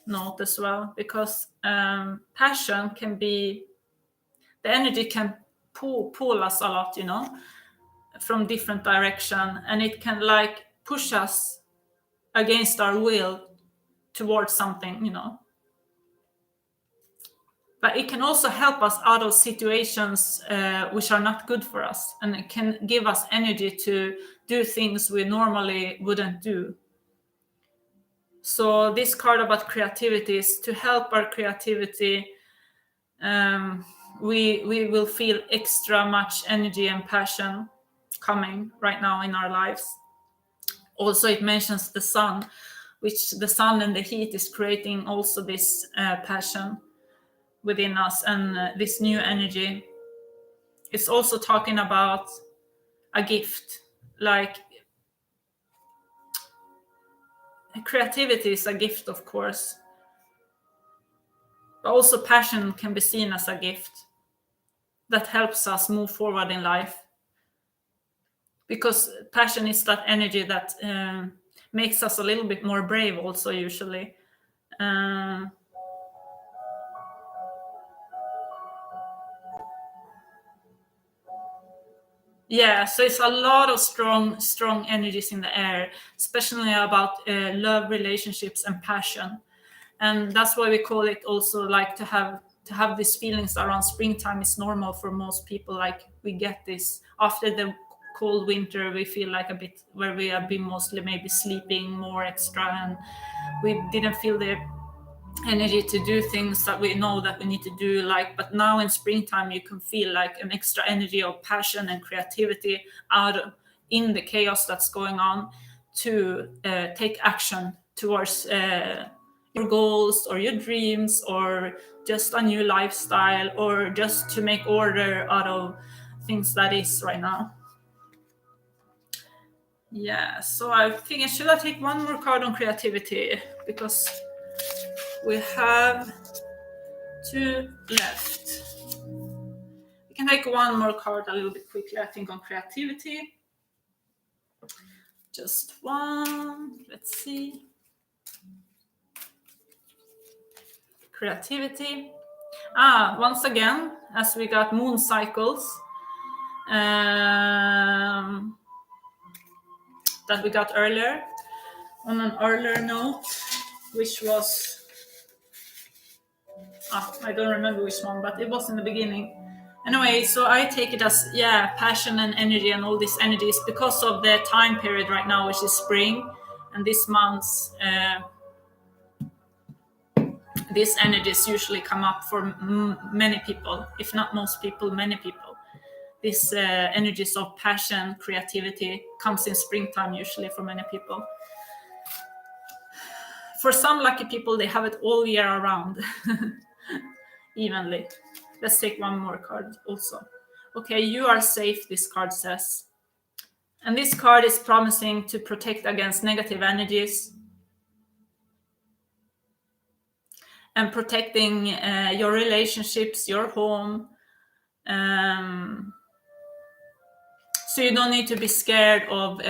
note as well, because passion can be, the energy can pull us a lot, from different direction, and it can like push us against our will towards something, But it can also help us out of situations which are not good for us, and it can give us energy to do things we normally wouldn't do. So this card about creativity is to help our creativity. We will feel extra much energy and passion coming right now in our lives. Also, it mentions the sun, which the sun and the heat is creating also this passion within us, and this new energy. It's also talking about a gift, like creativity is a gift, of course, but also passion can be seen as a gift that helps us move forward in life, because passion is that energy that makes us a little bit more brave also, usually. Yeah, so it's a lot of strong energies in the air, especially about love, relationships, and passion. And that's why we call it also, like, to have these feelings around springtime is normal for most people. Like, we get this after the cold winter, we feel like a bit where we have been mostly maybe sleeping more extra, and we didn't feel the energy to do things that we know that we need to do, like, but now in springtime you can feel like an extra energy of passion and creativity in the chaos that's going on, to take action towards your goals or your dreams, or just a new lifestyle, or just to make order out of things that is right now. Yeah, so I think, should I take one more card on creativity, because we have 2 left. We can take one more card a little bit quickly, I think, on creativity. Just one. Let's see. Creativity. Once again, as we got moon cycles, that we got earlier, on an earlier note, which was, I don't remember which one, but it was in the beginning. Anyway, so I take it as, passion and energy, and all these energies, because of the time period right now, which is spring, and this month's these energies usually come up for many people, if not most people, many people. This energies of passion, creativity comes in springtime usually for many people. For some lucky people, they have it all year around, evenly. Let's take one more card also. Okay, you are safe, this card says. And this card is promising to protect against negative energies and protecting your relationships, your home. So you don't need to be scared of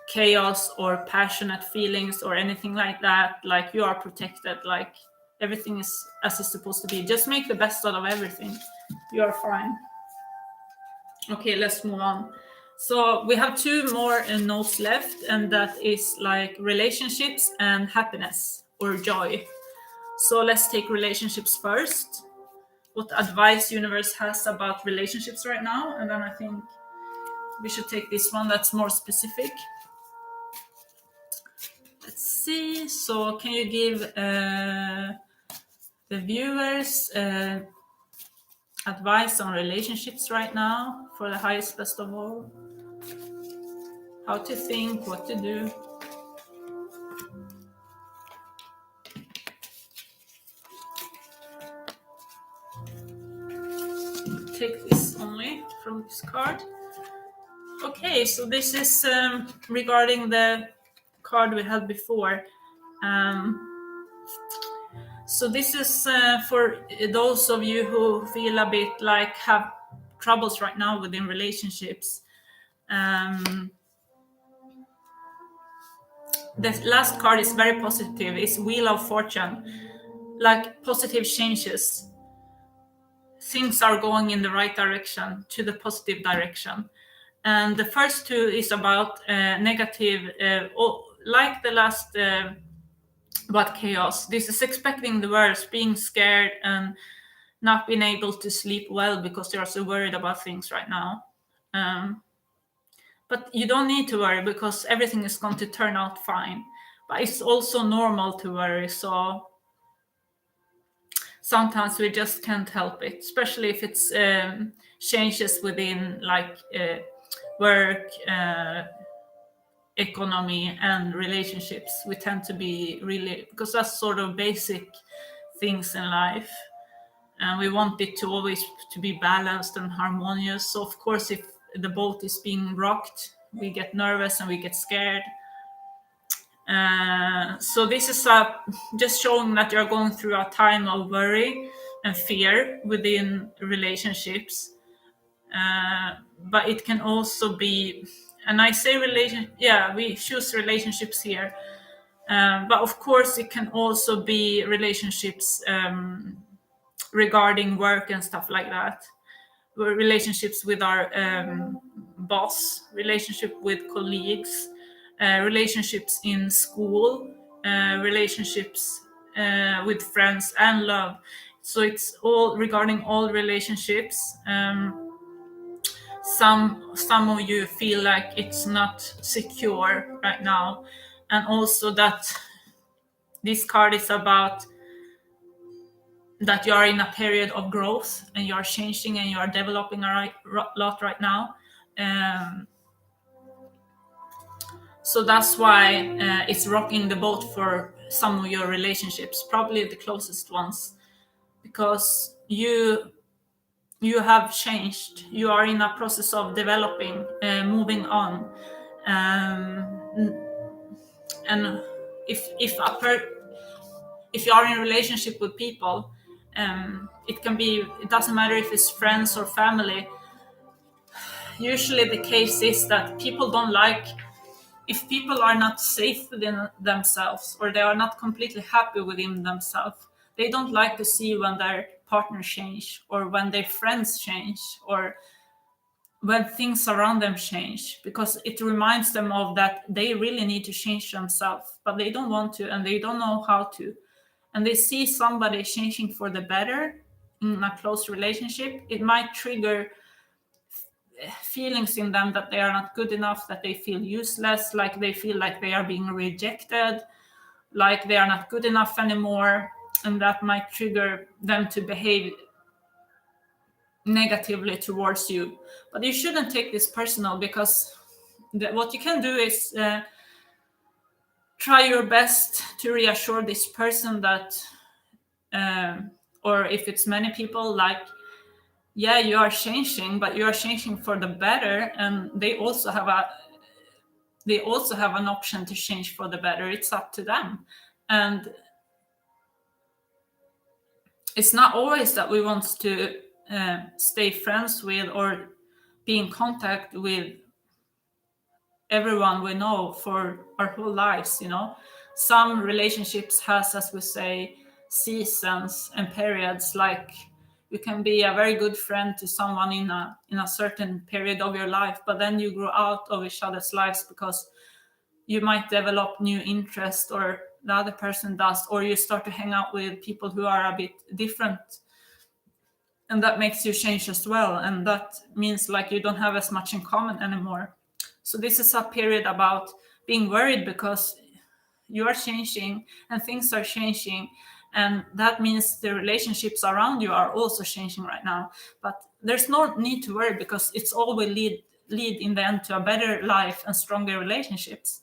chaos or passionate feelings or anything like that. Like, you are protected, like everything is as it's supposed to be. Just make the best out of everything. You are fine. Okay, let's move on. So we have 2 more notes left, and that is like relationships and happiness or joy. So let's take relationships first. What advice universe has about relationships right now, and then I think we should take this one that's more specific. Let's see. So can you give the viewers advice on relationships right now for the highest best of all? How to think, what to do. take this only from this card. Okay, so this is regarding the card we had before. So this is for those of you who feel a bit like have troubles right now within relationships. The last card is very positive. It's Wheel of Fortune, like positive changes. Things are going in the right direction, to the positive direction. And the first two is about negative, like the last about chaos. This is expecting the worst, being scared and not being able to sleep well because you're so worried about things right now. But you don't need to worry because everything is going to turn out fine. But it's also normal to worry. So sometimes we just can't help it, especially if it's changes within like work, economy, and relationships. We tend to be really, because that's sort of basic things in life. And we want it to always to be balanced and harmonious. So of course, if the boat is being rocked, we get nervous and we get scared. So this is just showing that you're going through a time of worry and fear within relationships. But it can also be, and I say we choose relationships here. But of course, it can also be relationships regarding work and stuff like that. Relationships with our boss, relationship with colleagues, relationships in school, relationships with friends and love. So it's all regarding all relationships. Some of you feel like it's not secure right now, and also that this card is about that you are in a period of growth and you are changing and you are developing a lot right now. So that's why it's rocking the boat for some of your relationships, probably the closest ones, because you have changed. You are in a process of developing, moving on. And if you are in a relationship with people, it doesn't matter if it's friends or family. Usually the case is that people don't like, if people are not safe within themselves or they are not completely happy within themselves, they don't like to see when their partner change or when their friends change or when things around them change, because it reminds them of that they really need to change themselves, but they don't want to and they don't know how to. And they see somebody changing for the better in a close relationship, it might trigger feelings in them that they are not good enough, that they feel useless, like they feel like they are being rejected, like they are not good enough anymore, and that might trigger them to behave negatively towards you. But you shouldn't take this personal, because what you can do is try your best to reassure this person that or if it's many people, like, yeah, you are changing, but you are changing for the better, and they also have an option to change for the better. It's up to them. And it's not always that we want to stay friends with or be in contact with everyone we know for our whole lives. Some relationships has, as we say, seasons and periods. Like, you can be a very good friend to someone in a certain period of your life, but then you grow out of each other's lives because you might develop new interest, or the other person does, or you start to hang out with people who are a bit different, and that makes you change as well, and that means like you don't have as much in common anymore. So this is a period about being worried because you are changing and things are changing, and that means the relationships around you are also changing right now. But there's no need to worry, because it's all will lead in the end to a better life and stronger relationships.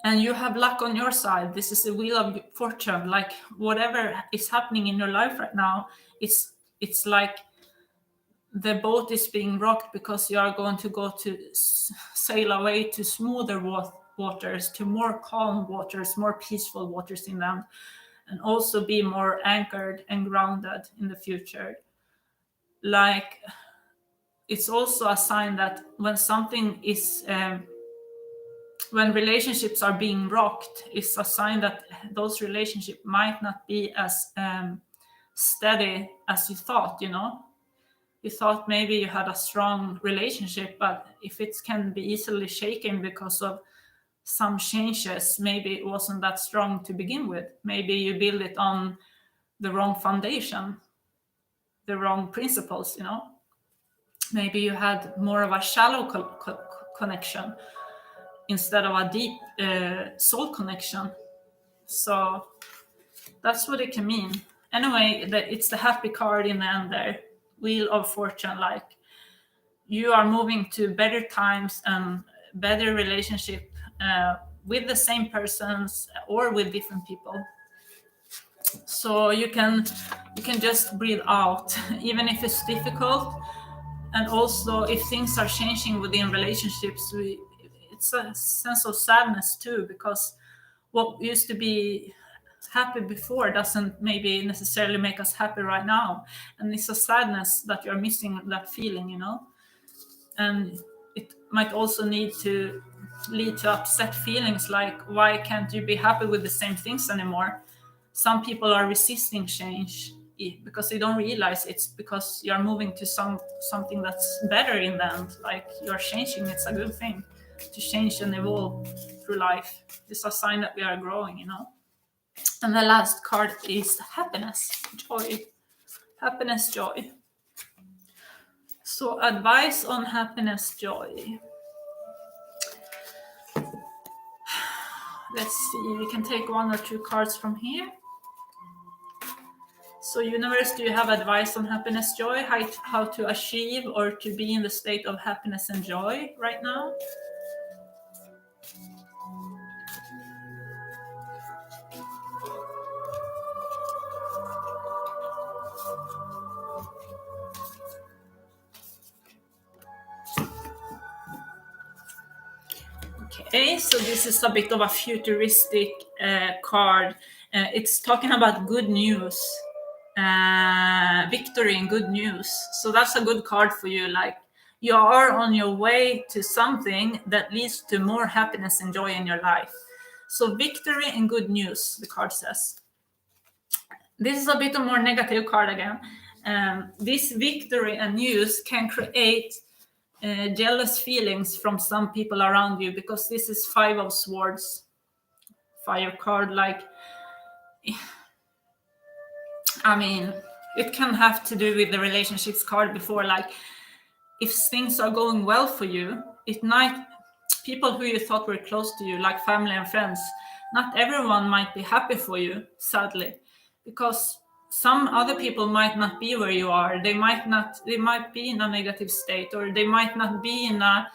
And you have luck on your side. This is the Wheel of Fortune. Like, whatever is happening in your life right now, it's it's like the boat is being rocked because you are going to go to sail away to smoother waters, to more calm waters, more peaceful waters inland, and also be more anchored and grounded in the future. Like, it's also a sign that when something is when relationships are being rocked, it's a sign that those relationships might not be as steady as you thought. You thought maybe you had a strong relationship, but if it can be easily shaken because of some changes, maybe it wasn't that strong to begin with. Maybe you build it on the wrong foundation, the wrong principles. Maybe you had more of a shallow connection instead of a deep soul connection. So that's what it can mean. Anyway, it's the happy card in the end there. Wheel of Fortune. Like, you are moving to better times and better relationship with the same persons or with different people. So you can just breathe out, even if it's difficult. And also, if things are changing within relationships, it's a sense of sadness too, because what used to be happy before doesn't maybe necessarily make us happy right now. And it's a sadness that you're missing that feeling, And it might also lead to upset feelings, like, why can't you be happy with the same things anymore? Some people are resisting change because they don't realize it's because you're moving to something that's better in the end. Like, you're changing. It's a good thing to change and evolve through life. It's a sign that we are growing, And the last card is happiness, joy. Happiness, joy. So, advice on happiness, joy. Let's see, we can take one or two cards from here. So, universe, do you have advice on happiness, joy? How to achieve or to be in the state of happiness and joy right now? Okay, so this is a bit of a futuristic card. It's talking about good news, victory and good news. So that's a good card for you. Like, you are on your way to something that leads to more happiness and joy in your life. So victory and good news, the card says. This is a bit more negative card again. This victory and news can create jealous feelings from some people around you, because this is 5 of Swords, fire card. Like, I mean, it can have to do with the relationships card before. Like, if things are going well for you, it might, people who you thought were close to you, like family and friends, not everyone might be happy for you, sadly, because some other people might not be where you are. They might be in a negative state, or they might not be in a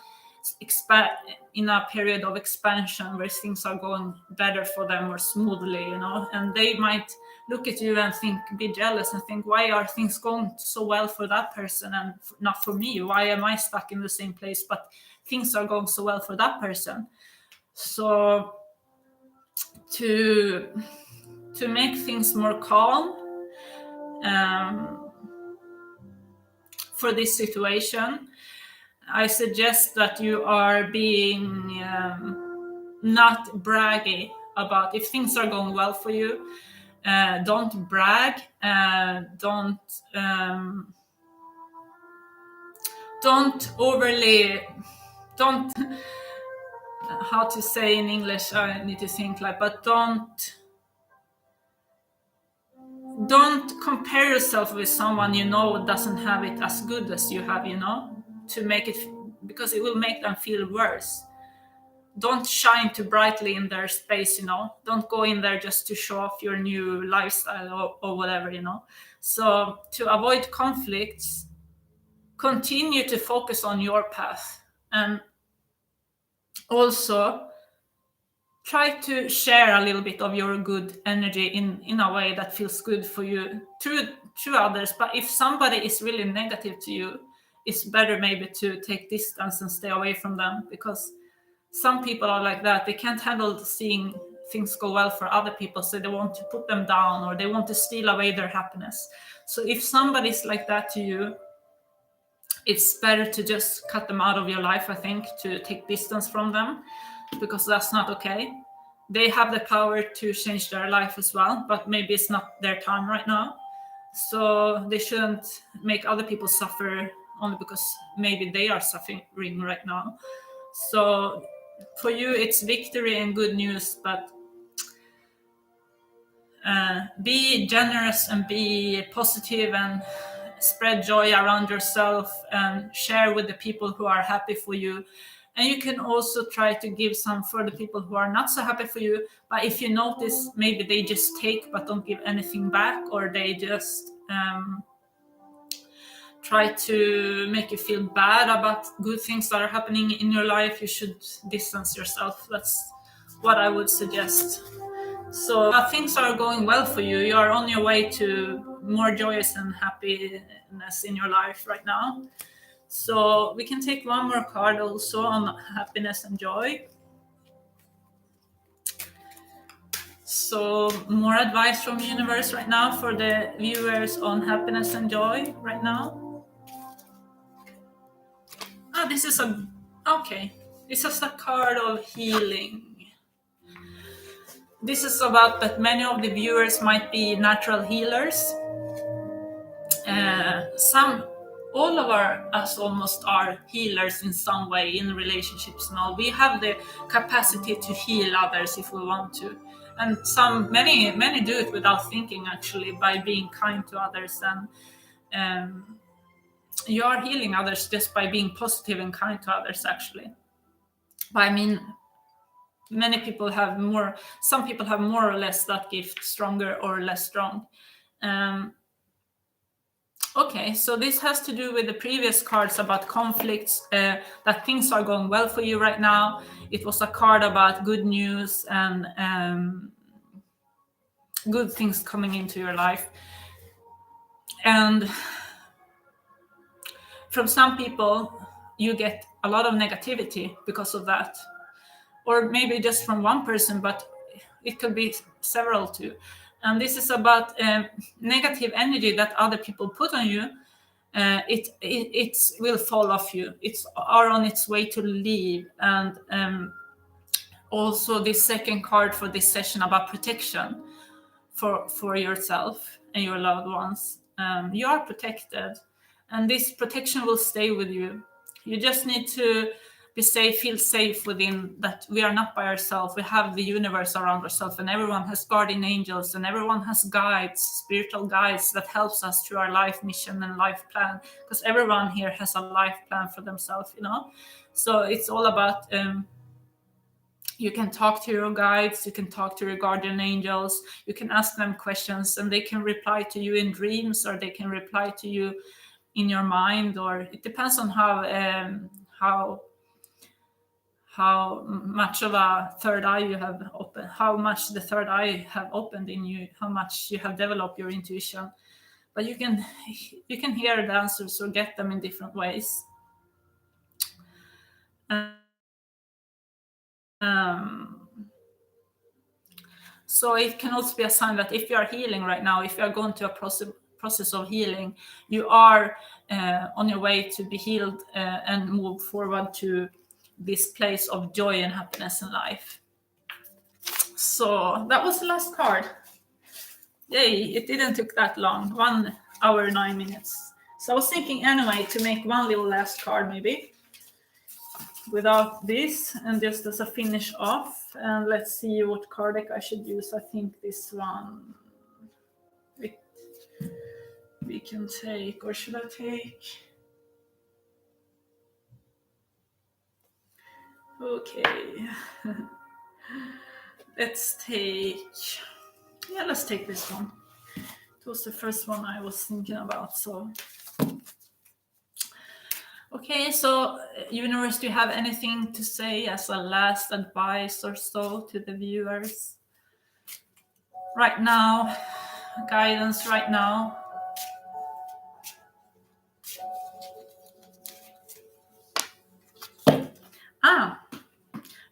period of expansion where things are going better for them or smoothly, and they might look at you and be jealous and think, why are things going so well for that person and not for me? Why am I stuck in the same place, but things are going so well for that person? So to make things more calm for this situation, I suggest that you are being not braggy about if things are going well for you. Don't brag. Don't overly. Don't. How to say in English? I need to think. But don't compare yourself with someone doesn't have it as good as you have, to make it, because it will make them feel worse. Don't shine too brightly in their space, Don't go in there just to show off your new lifestyle or whatever, So to avoid conflicts, continue to focus on your path, and also try to share a little bit of your good energy in a way that feels good for you to others. But if somebody is really negative to you, it's better maybe to take distance and stay away from them, because some people are like that. They can't handle seeing things go well for other people, so they want to put them down, or they want to steal away their happiness. So if somebody's like that to you, it's better to just cut them out of your life, I think, to take distance from them, because that's not okay. They have the power to change their life as well, but maybe it's not their time right now. So they shouldn't make other people suffer only because maybe they are suffering right now. So for you, it's victory and good news, but be generous and be positive and spread joy around yourself and share with the people who are happy for you. And you can also try to give some for the people who are not so happy for you. But if you notice, maybe they just take but don't give anything back, or they just try to make you feel bad about good things that are happening in your life, you should distance yourself. That's what I would suggest. So things are going well for you. You are on your way to more joyous and happiness in your life right now. So we can take one more card also on happiness and joy. So more advice from universe right now for the viewers on happiness and joy right now. This is okay. This is a card of healing. This is about that many of the viewers might be natural healers. All of us almost are healers in some way in relationships now. We have the capacity to heal others if we want to, and many do it without thinking, actually, by being kind to others. And you are healing others just by being positive and kind to others, actually. But I mean, many people have more. Some people have more or less that gift, stronger or less strong. Okay, so this has to do with the previous cards about conflicts, that things are going well for you right now. It was a card about good news and good things coming into your life. And from some people, you get a lot of negativity because of that. Or maybe just from one person, but it could be several too. And this is about negative energy that other people put on you. It will fall off you. It's are on its way to leave. And also this second card for this session about protection for yourself and your loved ones. You are protected, and this protection will stay with you. You just need to be safe, feel safe within that we are not by ourselves. We have the universe around ourselves, and everyone has guardian angels, and everyone has guides, spiritual guides that helps us through our life mission and life plan, because everyone here has a life plan for themselves, So it's all about you can talk to your guides, you can talk to your guardian angels, you can ask them questions, and they can reply to you in dreams, or they can reply to you in your mind, or it depends on how much of a third eye you have opened, how much the third eye have opened in you, how much you have developed your intuition. But you can hear the answers or get them in different ways. So it can also be a sign that if you are healing right now, if you are going to a process of healing, you are on your way to be healed and move forward to this place of joy and happiness in life. So that was the last card. Yay, it didn't take that long, 1 hour, 9 minutes. So I was thinking anyway to make one little last card maybe without this, and just as a finish off. And let's see what card deck I should use. I think this one we can take, or should I take? Okay. Let's take this one. It was the first one I was thinking about. So okay, Okay, so universe, do you have anything to say as a last advice or so to the viewers right now? Guidance right now.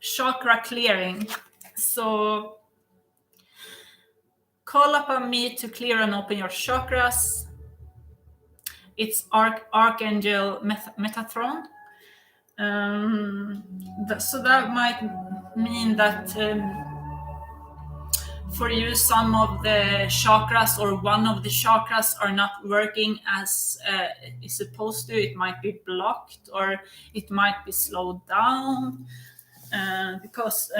Chakra clearing. So call upon me to clear and open your chakras. It's Archangel Metatron. So that might mean that for you, some of the chakras or one of the chakras are not working as is supposed to. It might be blocked or it might be slowed down because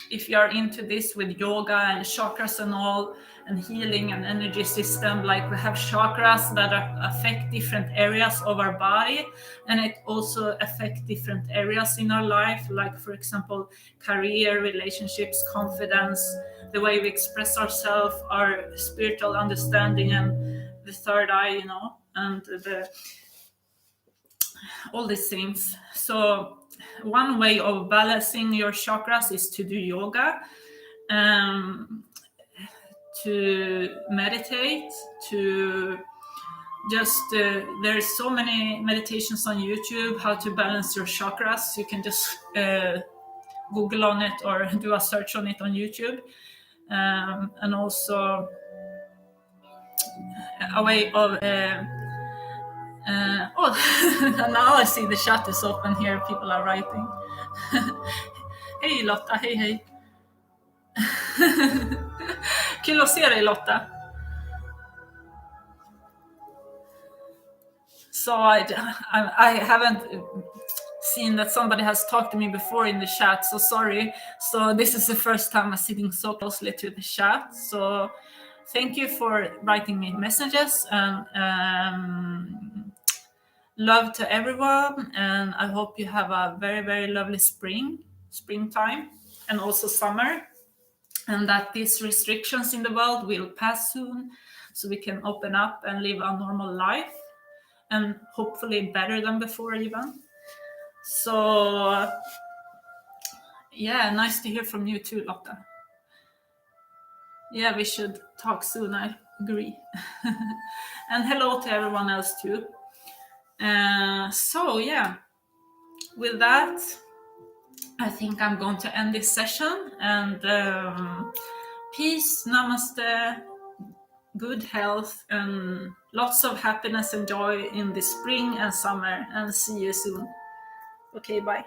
if you are into this with yoga and chakras and all, and healing and energy system, like we have chakras that affect different areas of our body, and it also affects different areas in our life, like for example career, relationships, confidence, the way we express ourselves, our spiritual understanding, and the third eye, and all these things. So one way of balancing your chakras is to do yoga, to meditate, to just there's so many meditations on YouTube how to balance your chakras. You can just Google on it or do a search on it on YouTube, and also a way of now I see the chat is open here. People are writing. Hej Lotta, hej. Kul att se dig Lotta. So I haven't seen that somebody has talked to me before in the chat, so sorry. So this is the first time I'm sitting so closely to the chat. So thank you for writing me messages, and love to everyone, and I hope you have a very, very lovely springtime, and also summer, and that these restrictions in the world will pass soon, so we can open up and live a normal life, and hopefully better than before even. So yeah, nice to hear from you too, Lotta. Yeah, we should talk soon, I agree. And hello to everyone else too. So yeah, with that, I think I'm going to end this session, and peace, namaste, good health, and lots of happiness and joy in the spring and summer, and see you soon. Okay, bye.